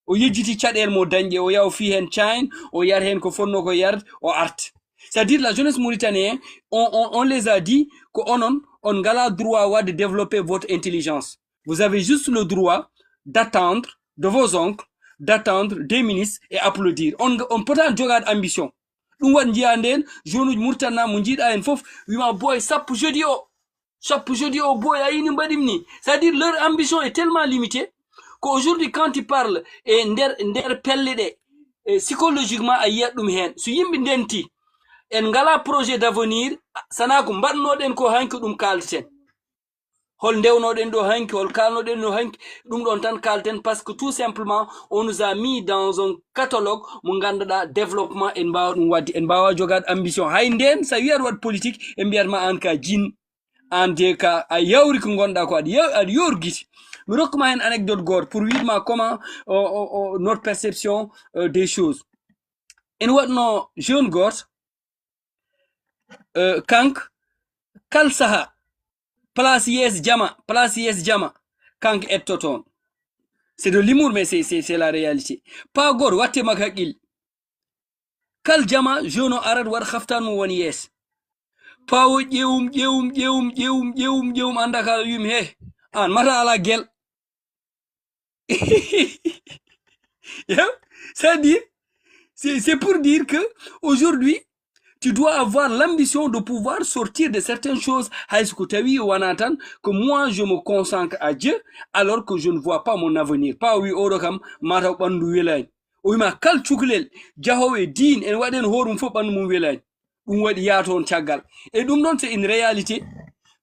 o yejjiti caɗele mo dañƴe o yaw fi hen Chine o yar hen ko fonno ko yarde o art c'est-à-dire la jeunesse mauritanienne on les a dit ko onon on ngala droit wadde développer votre intelligence vous avez juste le droit d'attendre de vos oncles d'attendre des ministres et applaudir on potan jogade ambition ɗum waɗi jiya nden jeune uji murtanna mo jiiɗa en foof wima boy sappo jeudi o boy a yini mbaɗim ni c'est-à-dire leur ambition est tellement limitée qu'aujourd'hui quand ils parlent e nder pelle ɗe psychologiquement a yiyat ɗum hen so yimɓe ndenti en ngala projet d'avenir sana ko mbaɗnoɗen ko hanki ɗum kalten hol ndewnoɗen ɗo hanki hol kalnoɗen ɗo hanki ɗum ɗon tan kalten parce que tout simplement on nous a mis dans un catalogue mo ganduɗa développement en mbawa ɗum wadde en mbawa jogade ambition hay nden sa wiyat wat politique e mbiyatma an ka jin an de ka a yawri ko gonɗa ko aɗa yorguiti mi rokkuma hen anecdote goto pour widma comment notre perception des choses en waɗno jeune goto kanko kal saaha place yes jama kanko etto toon c'est de l'humour mais c'est la réalité pa goto watte makko haqqille kal jama jeune o arat waɗa haftan mum woni yees pawo ƴewum anda kala wimi he an mata ala guel c'est-à-dire c'est pour dire que aujourd'hui tu dois avoir l'ambition de pouvoir sortir de certaines choses que moi je me consacre à Dieu alors que je ne vois pas mon avenir pas oui oɗo kam mataw ɓandu welani o wima kal cukalel jahowo e din en waɗen hoɗum fof ɓandu mum welani ɗum waɗi yaton caggal et ɗum ɗon c'est une réalité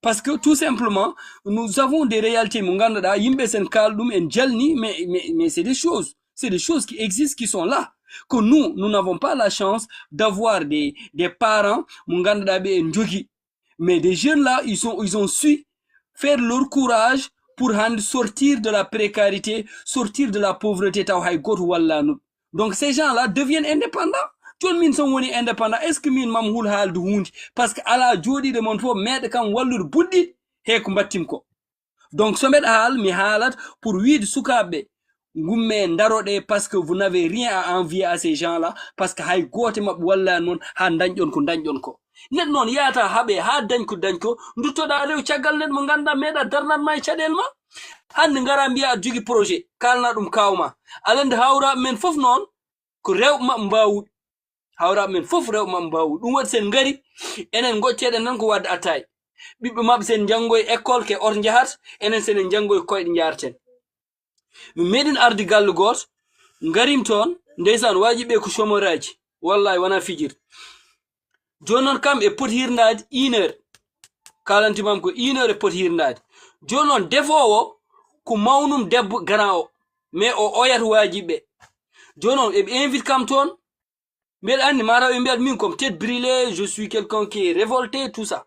parce que tout simplement nous avons des réalités mo ganduɗa yimɓe sen kal ɗum en jalni mais c'est des choses qui existent qui sont là que nous n'avons pas la chance d'avoir des parents mo ganduɗa ɓe en jogui mais des jeunes là ils ont su faire leur courage pour hande sortir de la précarité sortir de la pauvreté taw hay goto wallanu donc ces gens là deviennent indépendants joni min son woni indépendant est ce que min mam hul haalde hunde par ce que ala jooɗiɗe mon fof meeɗa kam wallude budɗi he ko mbattim ko donc so mbeɗa haal mi haalat pour wiide sukaɓeɓe gumme daroɗe parce que vous n'avez rien à envier à ces gens là parce que hay goto mabɓe wallani noon ha dañƴon ko dañƴon ko neɗɗo noon yahata haaɓe ha dañ ko duttoɗa rew caggal neɗɗo mo ganduɗa meeɗa darnatma e caɗele ma hande ngara mbiya aɗa jogui projet kalna ɗum kawma alande hawraɓe men foof noon ko rewɓe mabɓe mbawuɗ hawraɓe men foof rewɓe mabɓe mbawuɗ ɗum waɗi sen ngari enen gocceɗen tan ko wadde attay ɓiɓɓe mabɓe sen janggoye école ke oto jahat enen senen janggoye koyɗe jarten mi meɗin arde galle goto garim toon ndeysan wajiɓe ko chômeur aji wallahi wona fijirde joni noon kam e poti hirnade 1 heure kalantimam ko 1 heure e poti hirnade joni noon defowo ko mawnum debbo grand o mais o oyat wajiɓe joni noon eɓe invite kam toon mbeɗa andi mataw ɓe mbiyat min comme tête brûlée je suis quelqu'un qui est révolté tout ça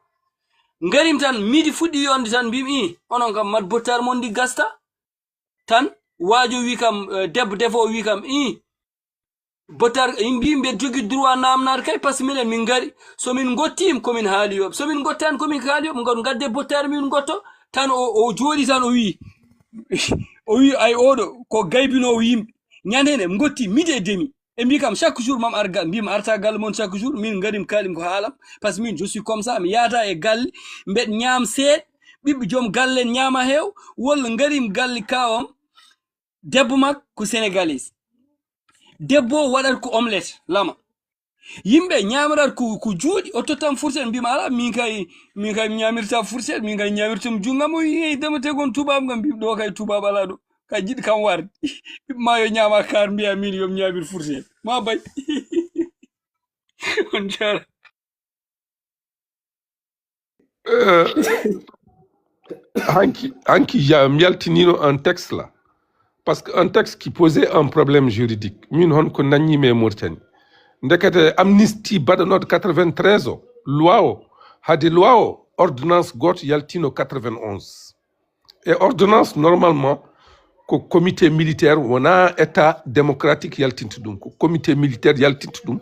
garim tan midi fuɗɗi yonde tan mbimi onon kam mat bottar mon ndi gasta tan wajo wi kam debbo defo wi kam bottar mbi mbe jogui droit namnade kay par ce que minen min gari somin gottim komin haaliyoɓe somin gottani komin haaliyoɓe gon gadde bottar min gotto tan o jooɗi tan o wi ay oɗo ko gaybinowo yimɓe ñande ɓe gotti midi et demi e mbi kam chaque jour mam argal mbimi arta galle mon chaque jour min garim kalim ko haalam par ce que min je suis comme ça mi yahata e galle mbeɗa ñaam seeɗa ɓiɓɓe joom galle ñaama heew walla garim galle kawam debbo makko ko sénégalais debbo waɗat ko omelette lama yimɓe ñamarat ko juuɗi o tottam fourchette mbima ala min kay mi ñamirta fourchette min kay ñamirtum junggam o yi demete gon tubab gam mbimi ɗo kay tubab ala ɗo kay jiɗi kam warde ma yo ñama kar mbiya min yomi ñamir fourchette ma bay on jara Euh, Hanki, il y a un texte là. Parce qu'un texte qui posait un problème juridique. Min hon ko nanni me Mauritanie. Ndekete amnistie badanot 93 o. Loi o. Hadi loi o. Ordonnance got yaltino 91. Et ordonnance normalement ko comité militaire wona état démocratique yaltinta dum ko comité militaire yaltinta dum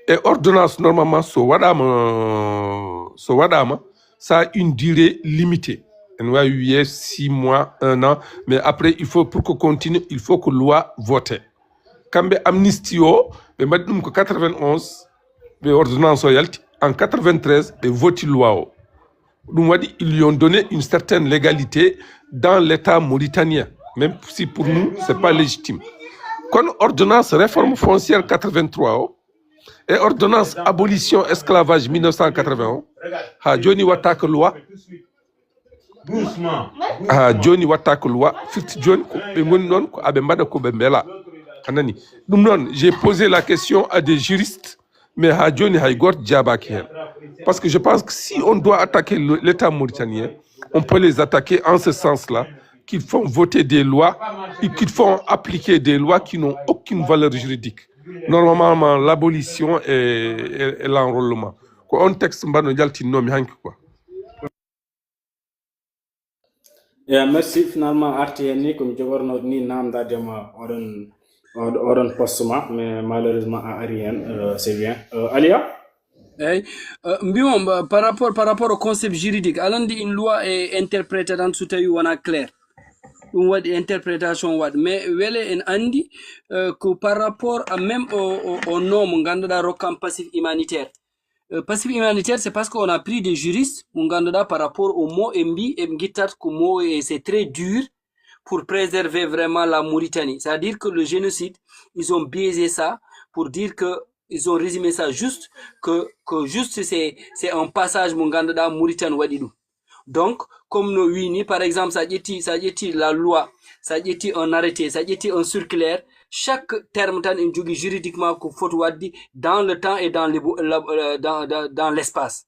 et ordonnance normalement so wadama ça a une durée limitée on va 6 mois 1 an mais après il faut pour que continue il faut que loi vote kambe amnistie o be mbaɗi ɗum ko 91 be ordonnance o yalti en 93 be voti loi o ɗum waɗi ils lui ont donné une certaine légalité dans l'état mauritanien même si pour nous c'est pas légitime kon ordonnance réforme foncière 83 o et ordonnance abolition esclavage 1981 ha joni watta ko loi ha joni watta ko loi firti joni ko ɓe goni noon ko aɓe mbaɗa ko ɓe beela anani ɗum noon j'ai posé la question à des juristes mais ha joni hay goto jabaki hen parce que je pense que si on doit attaquer l'état mauritanien on peut les attaquer en ce sens-là qu'ils font voter des lois et qu'ils font appliquer des lois qui n'ont aucune valeur juridique. Normalement, l'abolition et l'enrôlement. On texte mbano jaltinnomi hanki quoi. Merci finalement arti hen ni komi jogorno ni namdadema oɗon postuma mais malheureusement a ari hen c'est bien Alia. Par rapport au concept juridique, Alandi une loi est interprétée dans tout tawi wona clair. Ɗum waɗi interprétation waɗ mais wele en andi que par rapport à même au nom mo ganduɗa rokkam passif humanitaire. Passif humanitaire c'est parce qu'on a pris des juristes mo ganduɗa par rapport au mot et mbi e guittat ko mot et c'est très dur pour préserver vraiment la Mauritanie. C'est-à-dire que le génocide, ils ont biaisé ça pour dire que ils ont résumé ça juste que juste c'est un passage mon ganduɗa Mauritanie waɗi ɗum. Donc comme no wini par exemple ça ƴetti la loi ça ƴetti un arrêté ça ƴetti un circulaire chaque terme tan en jogui juridiquement ko foti waddi dans le temps et dans l'espace.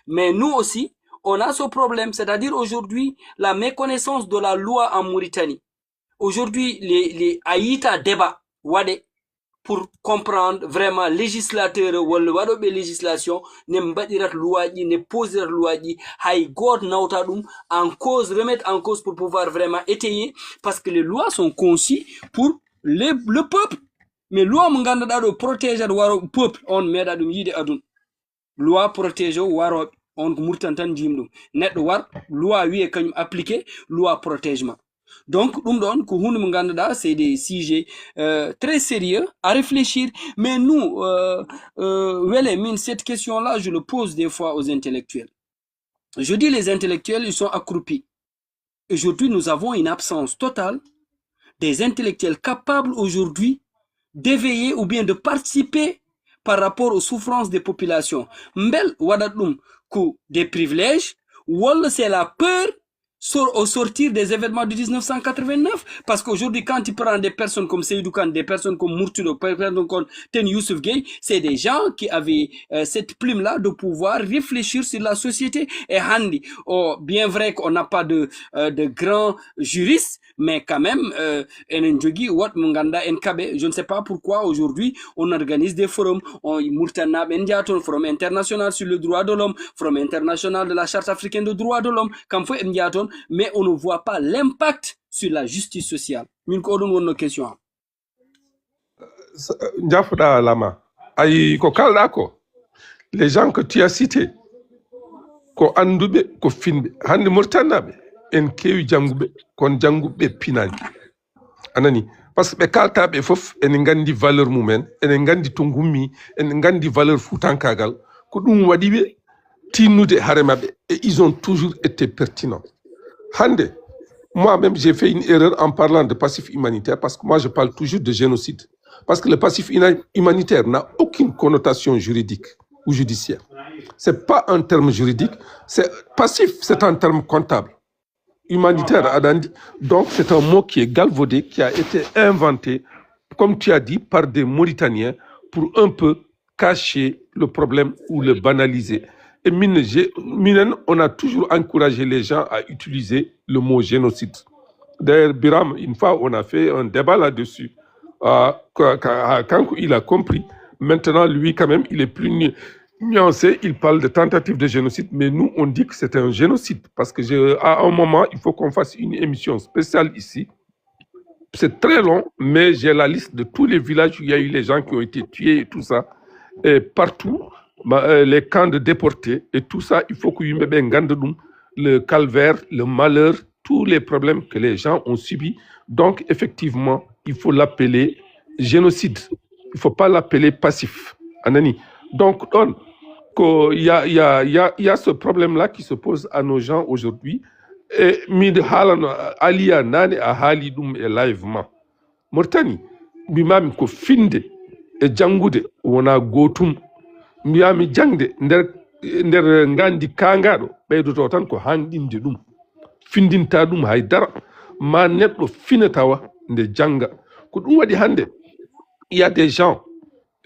Mais nous aussi on a ce problème, c'est-à-dire aujourd'hui la méconnaissance de la loi en Mauritanie. Aujourd'hui les ayita débat wade pour comprendre vraiment législateur wala waɗoɓe législation ne mbaɗirat loi ji ne posirat loi ji hay goto nawta ɗum en cause remettre en cause pour pouvoir vraiment étayer parce que les lois sont conçues pour le peuple mais loi mo ganduɗa ɗo protéger waro peuple on meeɗa ɗum yiide aduna loi protège waroɓe on ko murtan tan jim ɗum neɗɗo war loi wiye kañum appliqué loi protégement. Donc, c'est des sujets très sérieux à réfléchir. Mais nous, cette question-là, je le pose des fois aux intellectuels. Je dis les intellectuels, ils sont accroupis. Aujourd'hui, nous avons une absence totale des intellectuels capables aujourd'hui d'éveiller ou bien de participer par rapport aux souffrances des populations. Mbel wadadoum ko des privilèges, wala c'est la peur au sortir des événements de 1989, parce qu'aujourd'hui, quand tu prends des personnes comme Seydou Khan, des personnes comme Murtulo, des personnes comme Ten Youssouf Gueye, c'est des gens qui avaient cette plume-là de pouvoir réfléchir sur la société. Et Handi, bien vrai qu'on n'a pas de grands juristes, mais quand même, je ne sais pas pourquoi aujourd'hui on organise des forums, forum international sur le droit de l'homme, forum international de la charte africaine de droits de l'homme, mais on ne voit pas l'impact sur la justice sociale. Une question. Lama. Les gens que tu as cités, ko andube ko finbe hande murtanabe en kewi jangube kon jangube pinani anani parce que be kaltabe fof en ngandi valeur mumen en ngandi to gummi en ngandi valeur futankagal ko dum wadi be tinude haremabe et ils ont toujours été pertinents. Hande moi-même j'ai fait une erreur en parlant de passif humanitaire parce que moi je parle toujours de génocide parce que le passif humanitaire n'a aucune connotation juridique ou judiciaire. C'est pas un terme juridique, c'est passif, c'est un terme comptable. Humanitaire, donc c'est un mot qui est galvaudé, qui a été inventé, comme tu as dit, par des Mauritaniens pour un peu cacher le problème ou le banaliser. Et on a toujours encouragé les gens à utiliser le mot génocide. D'ailleurs, Biram, une fois, on a fait un débat là-dessus. Quand il a compris, maintenant, lui, quand même, il est plus nuancé. Il parle de tentative de génocide, mais nous, on dit que c'est un génocide. Parce que à un moment, il faut qu'on fasse une émission spéciale ici. C'est très long, mais j'ai la liste de tous les villages où il y a eu les gens qui ont été tués et tout ça. Et partout, les camps de déportés et tout ça, il faut que le calvaire, le malheur, tous les problèmes que les gens ont subis. Donc, effectivement, il faut l'appeler génocide. Il ne faut pas l'appeler passif. Anani. Donc, il y a ce problème-là qui se pose à nos gens aujourd'hui. Et Alia Nane a Halidum et livement. Mortani, Bimam ko finde et jangude, on a gotum. Miami jangde nder ngandi kangaɗo ɓeydoto tan ko hanɗinde ɗum findinta ɗum haydara ma neɗɗo fina tawa nde janga ko ɗum waɗi hande il y a des gens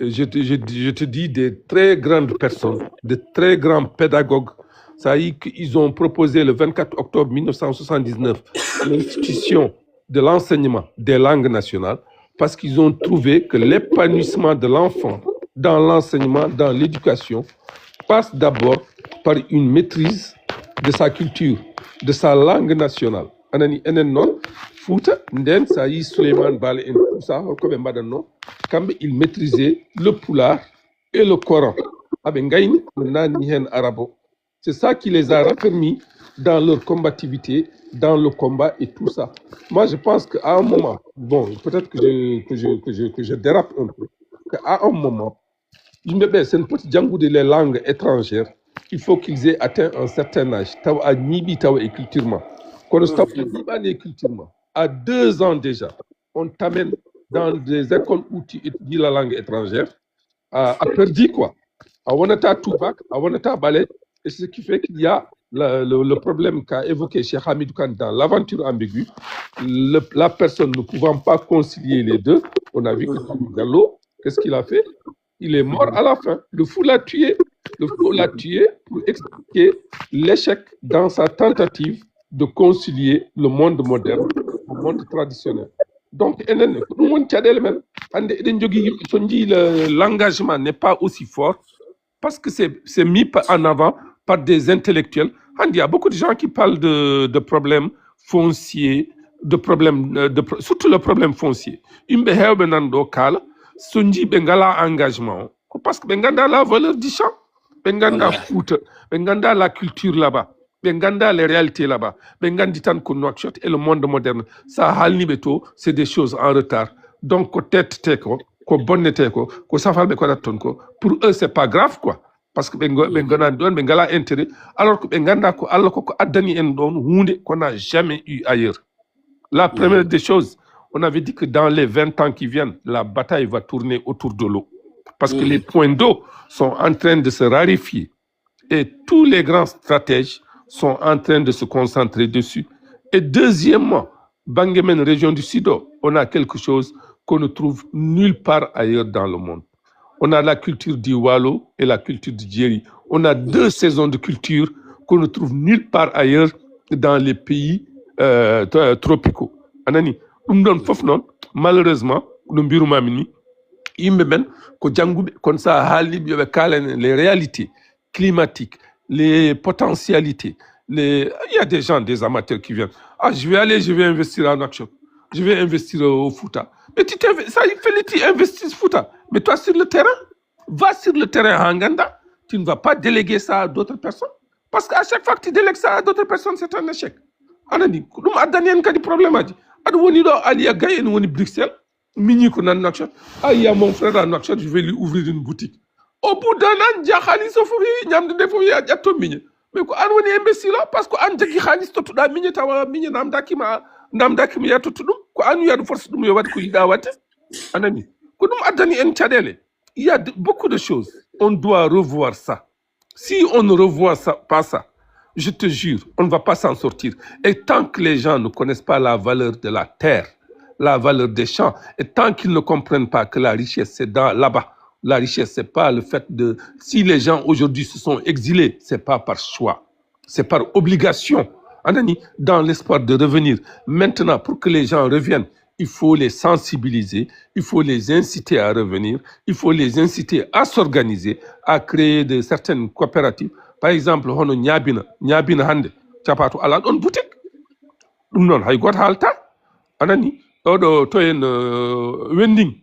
je te dis des très grandes personnes de très grands pédagogues ça y est qu'ils ont proposé le 24 octobre 1979 l'institution de l'enseignement des langues nationales parce qu'ils ont trouvé que l'épanouissement de l'enfant dans l'enseignement, dans l'éducation, passe d'abord par une maîtrise de sa culture, de sa langue nationale. Anani enen non, Fouta, Nden, Saï, Suleiman, Bale, et tout ça, il maîtrisait le Pulaar et le Coran. C'est ça qui les a raffermis dans leur combativité, dans le combat et tout ça. Moi, je pense qu'à un moment, bon, peut-être que je dérape un peu, qu'à un moment, c'est une petite django de les langues étrangères. Il faut qu'ils aient atteint un certain âge. À 2 ans déjà, on t'amène dans des écoles où tu étudies la langue étrangère. À perdu quoi. À Wanata Toubak, à Wanata Ballet. Et c'est ce qui fait qu'il y a le problème qu'a évoqué Cheikh Hamidou Khan dans l'aventure ambiguë. La personne ne pouvant pas concilier les deux, on a vu que Gallo, qu'est-ce qu'il a fait? Il est mort à la fin. Le fou l'a tué. Le fou l'a tué pour expliquer l'échec dans sa tentative de concilier le monde moderne au monde traditionnel. Donc, l'engagement n'est pas aussi fort parce que c'est mis en avant par des intellectuels. Il y a beaucoup de gens qui parlent de problèmes fonciers, de problèmes, surtout le problème foncier. Sonji Bengala engagement parce que Benganda la valeur du champ, Benganda foot, Benganda la culture là-bas, Benganda les réalités là-bas, Bengandi tan ko Nouakchott et le monde moderne. Ça halni beto, c'est des choses en retard. Donc ko tête teko, ko bonne teko, ko safal be ko daton ko. Pour eux c'est pas grave quoi. Parce que Bengala intérêt, alors que Benganda ko Allah ko addani en don hunde qu'on n'a jamais eu ailleurs. La première des choses, on avait dit que dans les 20 ans qui viennent, la bataille va tourner autour de l'eau. Parce que les points d'eau sont en train de se raréfier. Et tous les grands stratèges sont en train de se concentrer dessus. Et deuxièmement, Bangemen, région du Sido, on a quelque chose qu'on ne trouve nulle part ailleurs dans le monde. On a la culture du Walo et la culture du Djeri. On a 2 saisons de culture qu'on ne trouve nulle part ailleurs dans les pays tropicaux. Anani. Malheureusement, les réalités climatiques, les potentialités, il y a des gens, des amateurs qui viennent. Ah, je vais investir en Nouakchott, je vais investir au Fouta. Mais tu investis au Fouta. Mais toi, sur le terrain, va sur le terrain à Anganda, tu ne vas pas déléguer ça à d'autres personnes. Parce qu'à chaque fois que tu délègues ça à d'autres personnes, c'est un échec. Anani, problème. Ali a gagné à Bruxelles, Mini qu'on a Nouakchott. Ah, il y a mon frère à Nouakchott, je vais lui ouvrir une boutique. Au bout d'un an, il y a Khalis Sofoui, il y a tout mini. Mais quand on est imbécile là, parce qu'on a dit Khalis tout da mini tawa mini namdaki mi ya tout dum ko anu ya force dum yo wat ko yiga wat anani ko dum adani en tiadele. Il y a beaucoup de choses. On doit revoir ça. Si on ne revoit ça, pas ça, je te jure, on ne va pas s'en sortir. Et tant que les gens ne connaissent pas la valeur de la terre, la valeur des champs, et tant qu'ils ne comprennent pas que la richesse c'est là-bas, la richesse, c'est pas le fait de... Si les gens aujourd'hui se sont exilés, c'est pas par choix, c'est par obligation. Dans l'espoir de revenir. Maintenant, pour que les gens reviennent, il faut les sensibiliser, il faut les inciter à revenir, il faut les inciter à s'organiser, à créer certaines coopératives. Par exemple, on a Nyabina Hande, Chapato, ala on boutique. Non, hay got halta. Anani, odo toyen Wending.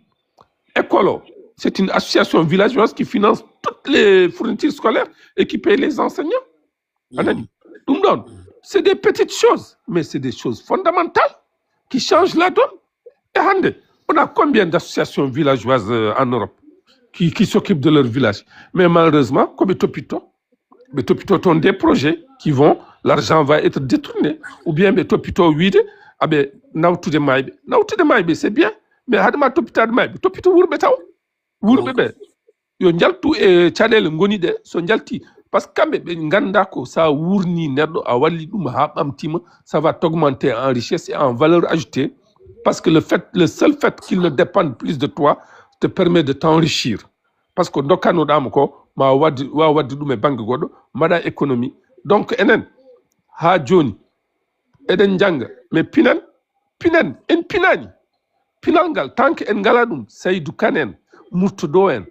Écolo, c'est une association villageoise qui finance toutes les fournitures scolaires et qui paye les enseignants. Anani, c'est des petites choses, mais c'est des choses fondamentales qui changent la donne. Et Hande, on a combien d'associations villageoises en Europe qui s'occupent de leur village? Mais malheureusement, comme les Topito ont des projets qui vont, l'argent va être détourné. Ou bien les Topito vide, nautu de maïbe, c'est bien, mais hadma Topito de maïbe, Topito wurbe yo njaltu e chadel ngoni de so njalti parce que kambe be nganda ko sa wurni neddo a walli dum ha bamtima, ça va t'augmenter en richesse et en valeur ajoutée parce que le seul fait qu'il ne dépende plus de toi te permet de t'enrichir parce que dokano dam ko ma waddi dum e banque goddo mada économie. Donc enen ha joni eden janga mais pinan en pinani pinangal tant que en galadum Seydou Kanen Murtudo en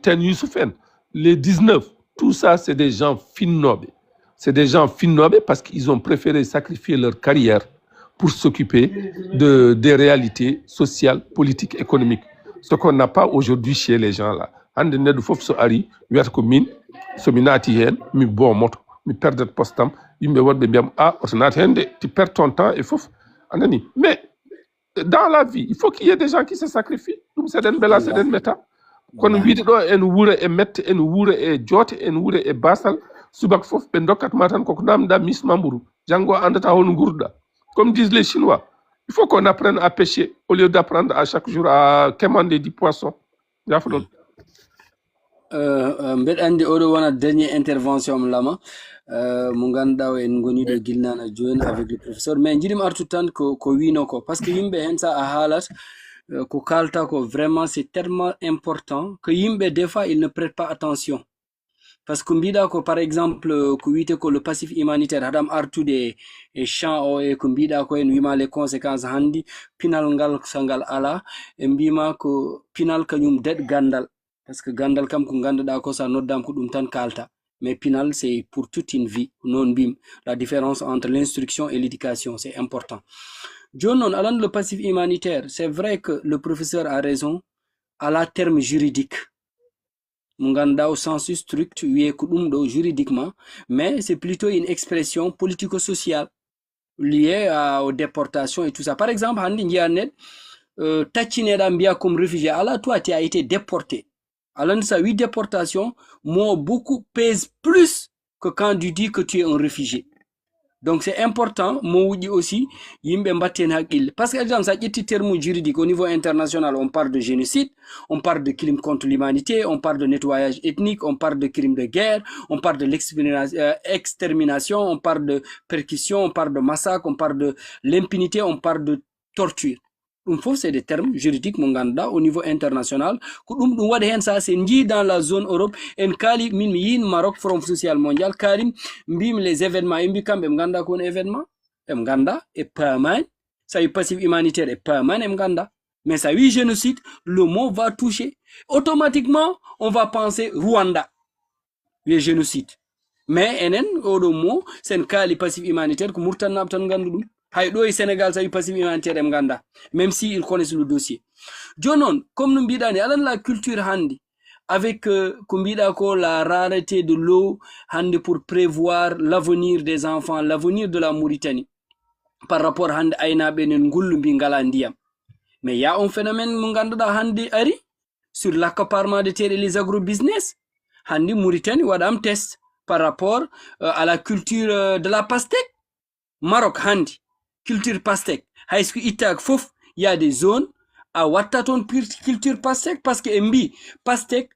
Ten Youssouf en les 19, tout ça c'est des gens finnobés. C'est des gens finnobés parce qu'ils ont préféré sacrifier leur carrière pour s'occuper des réalités sociales, politiques, économiques. Ce qu'on n'a pas aujourd'hui chez les gens là. Hande nedu fof so ari wiata ko min so mi naati hen mi bon moto mi perde postam yimbe wonbe biam oto naati hen de tu perds ton temps et fof anani. Mais dans la vie, il faut qu'il y ait des gens qui se sacrifient. C'est une belle, c'est une méta. Quand on vit dans un oure et mette, un oure et jote, un oure et basal, subak fof ben dokat matan koknam da mis mamburu. Django andata hon gourda. Comme disent les Chinois, il faut qu'on apprenne à pêcher au lieu d'apprendre à chaque jour à commander du poisson. Mbeɗa andi oɗo wona dernier intervention lama mo ganduɗa en goniɗo guilnana joni avec le professeur mais jiɗimi artude tan ko wino ko par ce que yimɓe hen sa a haalat ko kalta ko vraiment c'est tellement important que yimɓe des fois ils ne prêtent pas attention par ce que mbiɗa ko par exemple ko wiyete ko le passif humanitaire haɗam artude e champ o e ko mbiɗa ko en wima les conséquences handi pinal ngal so ngal ala e mbima ko pinal kañum deɗ gandal parce que gandal kam ko ganduɗa ko sa noddam ko ɗum tan kalta mais pinal c'est pour toute une vie non bim la différence entre l'instruction et l'éducation c'est important. John non alan le passif humanitaire c'est vrai que le professeur a raison à la terme juridique mo ganduɗa au sens strict wiye ko ɗum ɗo juridiquement mais c'est plutôt une expression politico-sociale liée aux déportations et tout ça. Par exemple handi jiya neɗɗo taccineɗa mbiya comme réfugié ala toi tu as été déporté. Alors, ça, oui, déportation, moi, beaucoup pèse plus que quand tu dis que tu es un réfugié. Donc, c'est important, moi, aussi, parce que, exemple, ça y est, terme juridique au niveau international, on parle de génocide, on parle de crimes contre l'humanité, on parle de nettoyage ethnique, on parle de crimes de guerre, on parle de l'extermination, on parle de persécution, on parle de massacre, on parle de l'impunité, on parle de torture. C'est des termes juridiques monganda au niveau international. Ça c'est dit dans la zone Europe. En Kali min yin Maroc Forum Social Mondial Karim mbim les événements imbi kambe mganda kon événement mganda et permanent. Ça y passif humanitaire et permanent mganda. Mais ça oui génocide, le mot va toucher automatiquement. On va penser Rwanda. Le génocide. Mais enen odo mot c'est Kali passif humanitaire que murtan tan gandudum. Haydo et Sénégal ça y passif humanitaire mganda même si ils connaissent le dossier. Jonon comme nous bidani alan la culture handi avec kumbida ko la rareté de l'eau handi pour prévoir l'avenir des enfants, l'avenir de la Mauritanie par rapport handi ayna benen ngullu bi ngala ndiyam. Mais il y a un phénomène munganda handi ari sur l'accaparement des terres et les agrobusiness. Handi Mauritanie wadam test par rapport à la culture de la pastèque. Maroc handi culture pastèque. Haïsku itak fof, il y a des zones à Wataton culture pastèque parce que mbi pastèque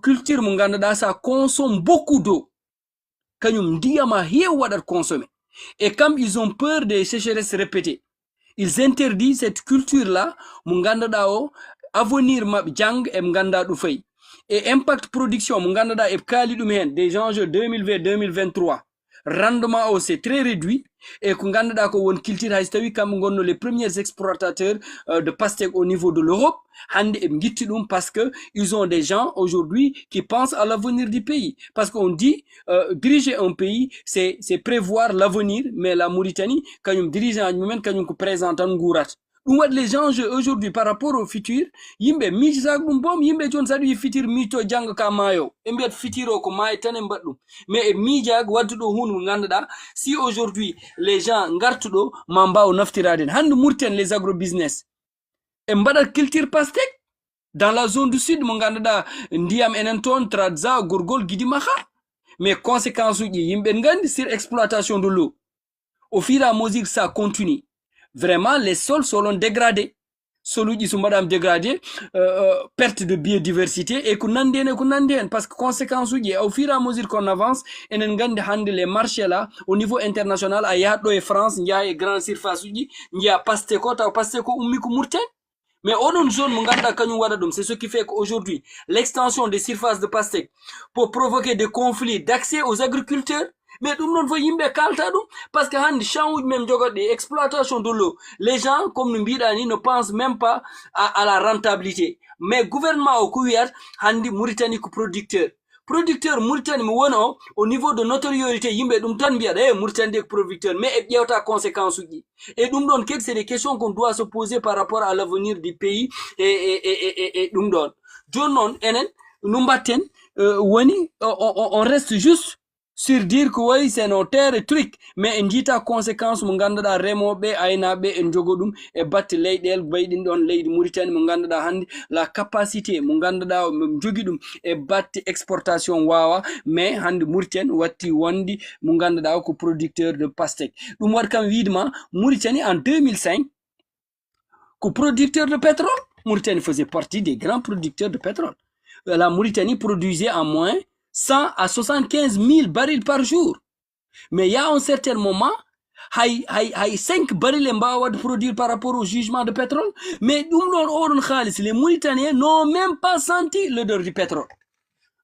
culture munganda ça consomme beaucoup d'eau. Kanyum diama hier wadar consommer. Et comme ils ont peur des sécheresses répétées, ils interdisent cette culture là munganda dao avenir mabɓe jang eɓe ganda ɗum fayi et impact production mo ganduɗa eɓe kaali ɗum hen des enjeux 2020 2023 rendement o c'est très réduit et ko ganduɗa ko won culture hay so tawi kamɓe gonno les premiers exploitateurs de pastèque au niveau de l'Europe hande eɓe guitti ɗum parce que ils ont des gens aujourd'hui qui pensent à l'avenir du pays parce qu'on dit diriger un pays c'est prévoir l'avenir mais la Mauritanie kañum dirigeant mumen kañum ko présentant ngurat ɗum waɗi les enjeux aujourd'hui par rapport au futur yimɓe miijotako ɗum boom yimɓe joni saɗa wi futur miito janggo ka maayo ɓe mbiyat futur o ko maayo tan e mbaɗ ɗum mais e miijago wadduɗo hunde mo ganduɗa si aujourd'hui les gens gartuɗo ma mbaw naftirade hen hande Mauritanie les agrobusiness e mbaɗat culture pastèque dans la zone du sud mo ganduɗa ndiyam enen toon Tradza Gorgol Guidimaha mais conséquence uji yimɓe gandi sur exploitation de l'eau au fur et à mesure que ça continue vraiment les sols sont dégradés soluji so mbaɗama dégradé perte de biodiversité et ko nandi hen parce que conséquence uji au fur et à mesure qu'on avance enen gandi hande les marchés là au niveau international a yahat ɗo e France jaa e grande surface uji jiya pastèque ko taw pastèque ko ummi ko Mauritanie mais oɗon zone mo ganduɗa kañum waɗa ɗum c'est ce qui fait qu'aujourd'hui l'extension des surfaces de pastèque pour provoquer des conflits d'accès aux agriculteurs mais ɗum non fo yimɓe kalta ɗum parce que hande champs uji même jogoɗe exploitation de l'eau les gens comme no mbiɗa ni ne pensent même pas à la rentabilité mais gouvernement o ko wiyat hande Mauritanie ko producteur Mauritanie mo woni o au niveau de notoriété yimɓe ɗum tan mbiyat Mauritanie de ko producteur mais e ƴewta conséquence uji et ɗum ɗon kadi c'est des questions qu'on doit se poser par rapport à l'avenir du pays et ɗum ɗon joni noon enen no mbatten woni on reste juste sur dire que oui c'est nos terres truc mais en jita conséquence mo ganduɗa remoɓe aynaɓe en jogo ɗum e batte leyɗele bayɗin ɗon leydi Mauritanie mo ganduɗa hande la capacité mo ganduɗa mo jogui ɗum e batte exportation wawa mais hande Mauritanie watti wondi mo ganduɗa ko producteur de pastèque ɗum waɗi kam widema Mauritanie en 2005 ko producteur de pétrole Mauritanie faisait partie des grands producteurs de pétrole la Mauritanie produisait en moins 100 à 75 000 barils par jour. Mais il y a un certain moment, hay 5 barils de produire par rapport au jugement de pétrole. Mais les Mauritaniens n'ont même pas senti l'odeur du pétrole.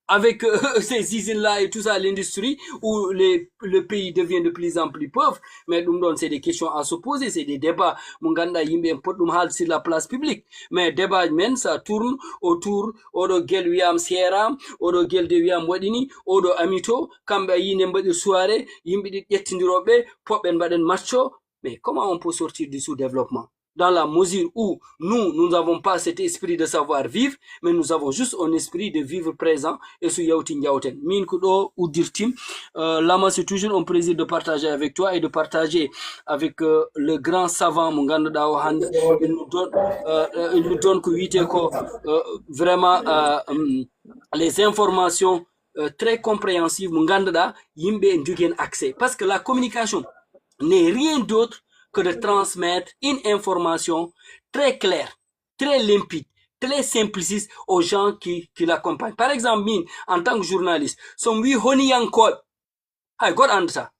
Avec ces usines-là et tout ça, l'industrie, où le pays devient de plus en plus pauvre. Mais c'est des questions à se poser, c'est des débats. Munganda yimbe sur la place publique. Mais débat men, ça tourne autour, odo gel wiam sieram, odo gel de wiam wadini, odo amito, kamba yine mbade soirée, yimbe dit yettindirobe, popen baden macho. Mais comment on peut sortir du sous-développement? Dans la mesure où nous n'avons pas cet esprit de savoir-vivre, mais nous avons juste un esprit de vivre présent et sous yautin yauten. Min kudo ou dirtim, lama c'est toujours un plaisir de partager avec toi et de partager avec le grand savant Munganda Dao Hand. Il nous donne que vraiment les informations très compréhensives Munganda Da yimbe ndugen accès parce que la communication n'est rien d'autre que de transmettre une information très claire, très limpide, très simpliciste aux gens qui l'accompagnent. Par exemple, en tant que journaliste, son wi honi yankol, hay god anda.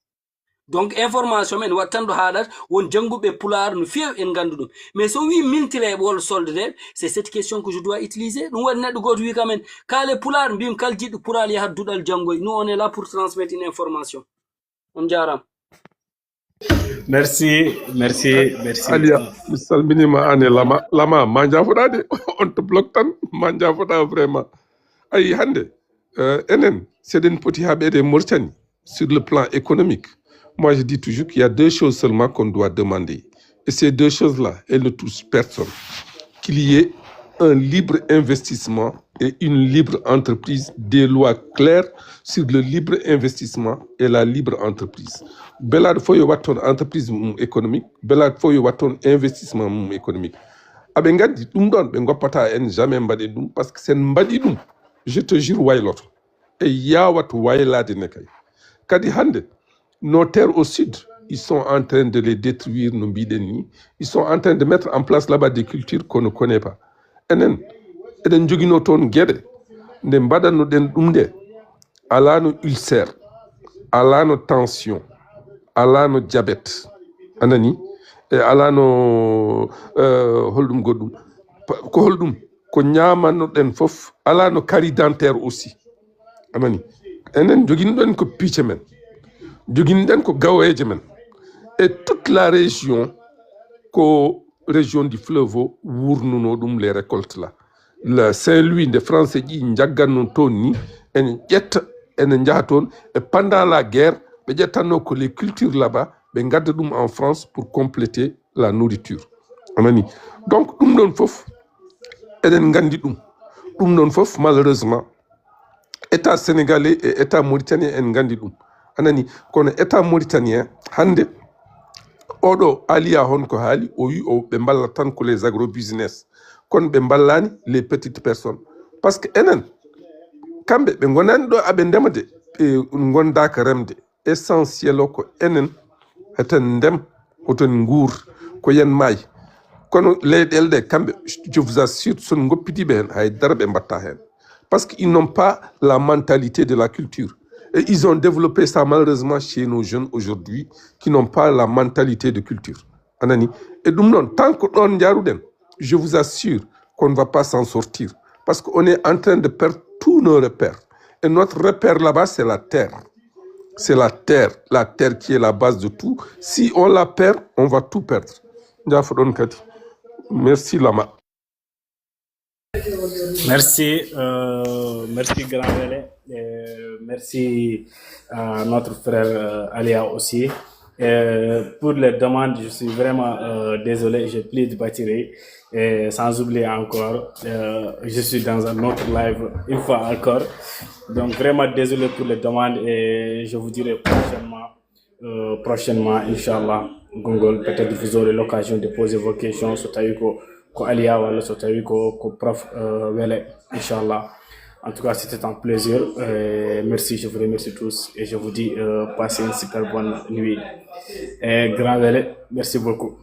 Donc information men watando hadat won jangube pular no fiew en gandudum. Mais so wi mintile bol solde c'est cette question que je dois utiliser. Dum wad neddo goto wi kamen kale pular mbim kal jiddu pural ya dudal jangoy. Nous on est là pour transmettre une information. On jaram. Merci. Alia, salminima ane lama manja fodade on te bloque tan manja foda vraiment. Ay hande enen c'est den poti habede Mauritanie sur le plan économique. Moi je dis toujours qu'il y a deux choses seulement qu'on doit demander et ces deux choses-là elles ne touchent personne. Qu'il y ait un libre investissement et une libre entreprise, des lois claires sur le libre investissement et la libre entreprise. Belad foyo waton entreprise économique, belad foyo waton investissement économique. Abe ngadi dum don be ngopata en jamais mbadi dum parce que sen mbadi dum je te jure waylot et ya wat waylade nekay. Kadi hande nos terres au sud, ils sont en train de les détruire no bideni, ils sont en train de mettre en place là-bas des cultures qu'on ne connaît pas. Enen eden jogino ton guede nde mbadano den dum de alano ulcère, alano tension, alano diabète anani e alano holdum goddum ko holdum ko ñamannoɗen fof ala no kari dentaire aussi anani enen joguinɗen ko piice men joguinɗen ko gaweje men et toute la région ko région du fleuve o wurnuno ɗum les récoltes là le Saint-Louis nde français ji jagganno toon ni en ƴetta ene jaha toon et pendant la guerre ɓe ƴettanno ko les cultures là-bas ɓe gadda ɗum en France pour compléter la nourriture anani donc ɗum ɗon fof eɗen gandi ɗum ɗon fof malheureusement état sénégalais et état mauritanien en gandi ɗum anani kono état mauritanien hande oɗo aliya hon ko haali o wi o ɓe balla tan ko les agrobusiness kono ɓe ballani les petites personnes par ce que enen kamɓe ɓe gonani ɗo aɓe ndema de ɓe gondaka remde essentiel o ko enen heten ndem oton guur ko yen maayi kono leyɗele ɗe kamɓe je vous assure son goppitiɓe hen haydara ɓe mbatta hen parce qu'ils n'ont pas la mentalité de la culture. Et ils ont développé ça malheureusement chez nos jeunes aujourd'hui qui n'ont pas la mentalité de culture. Anani. Et donc, tant qu'on y je vous assure qu'on ne va pas s'en sortir. Parce qu'on est en train de perdre tous nos repères. Et notre repère là-bas, c'est la terre. C'est la terre qui est la base de tout. Si on la perd, on va tout perdre. Merci Lama. Merci, merci Grand Wele, merci à notre frère Alia aussi. Pour les demandes, je suis vraiment désolé, j'ai pris de batterie. Et sans oublier encore, je suis dans un autre live une fois encore. Donc vraiment désolé pour les demandes et je vous dirai prochainement, Inch'Allah, Gongol, peut-être vous aurez l'occasion de poser vos questions sur Taïko. Ko Aliya wala so tawi ko prof Wele inchallah. En tout cas c'était un plaisir, merci, je vous remercie tous et je vous dis passez une super bonne nuit et Grand Wele, merci beaucoup.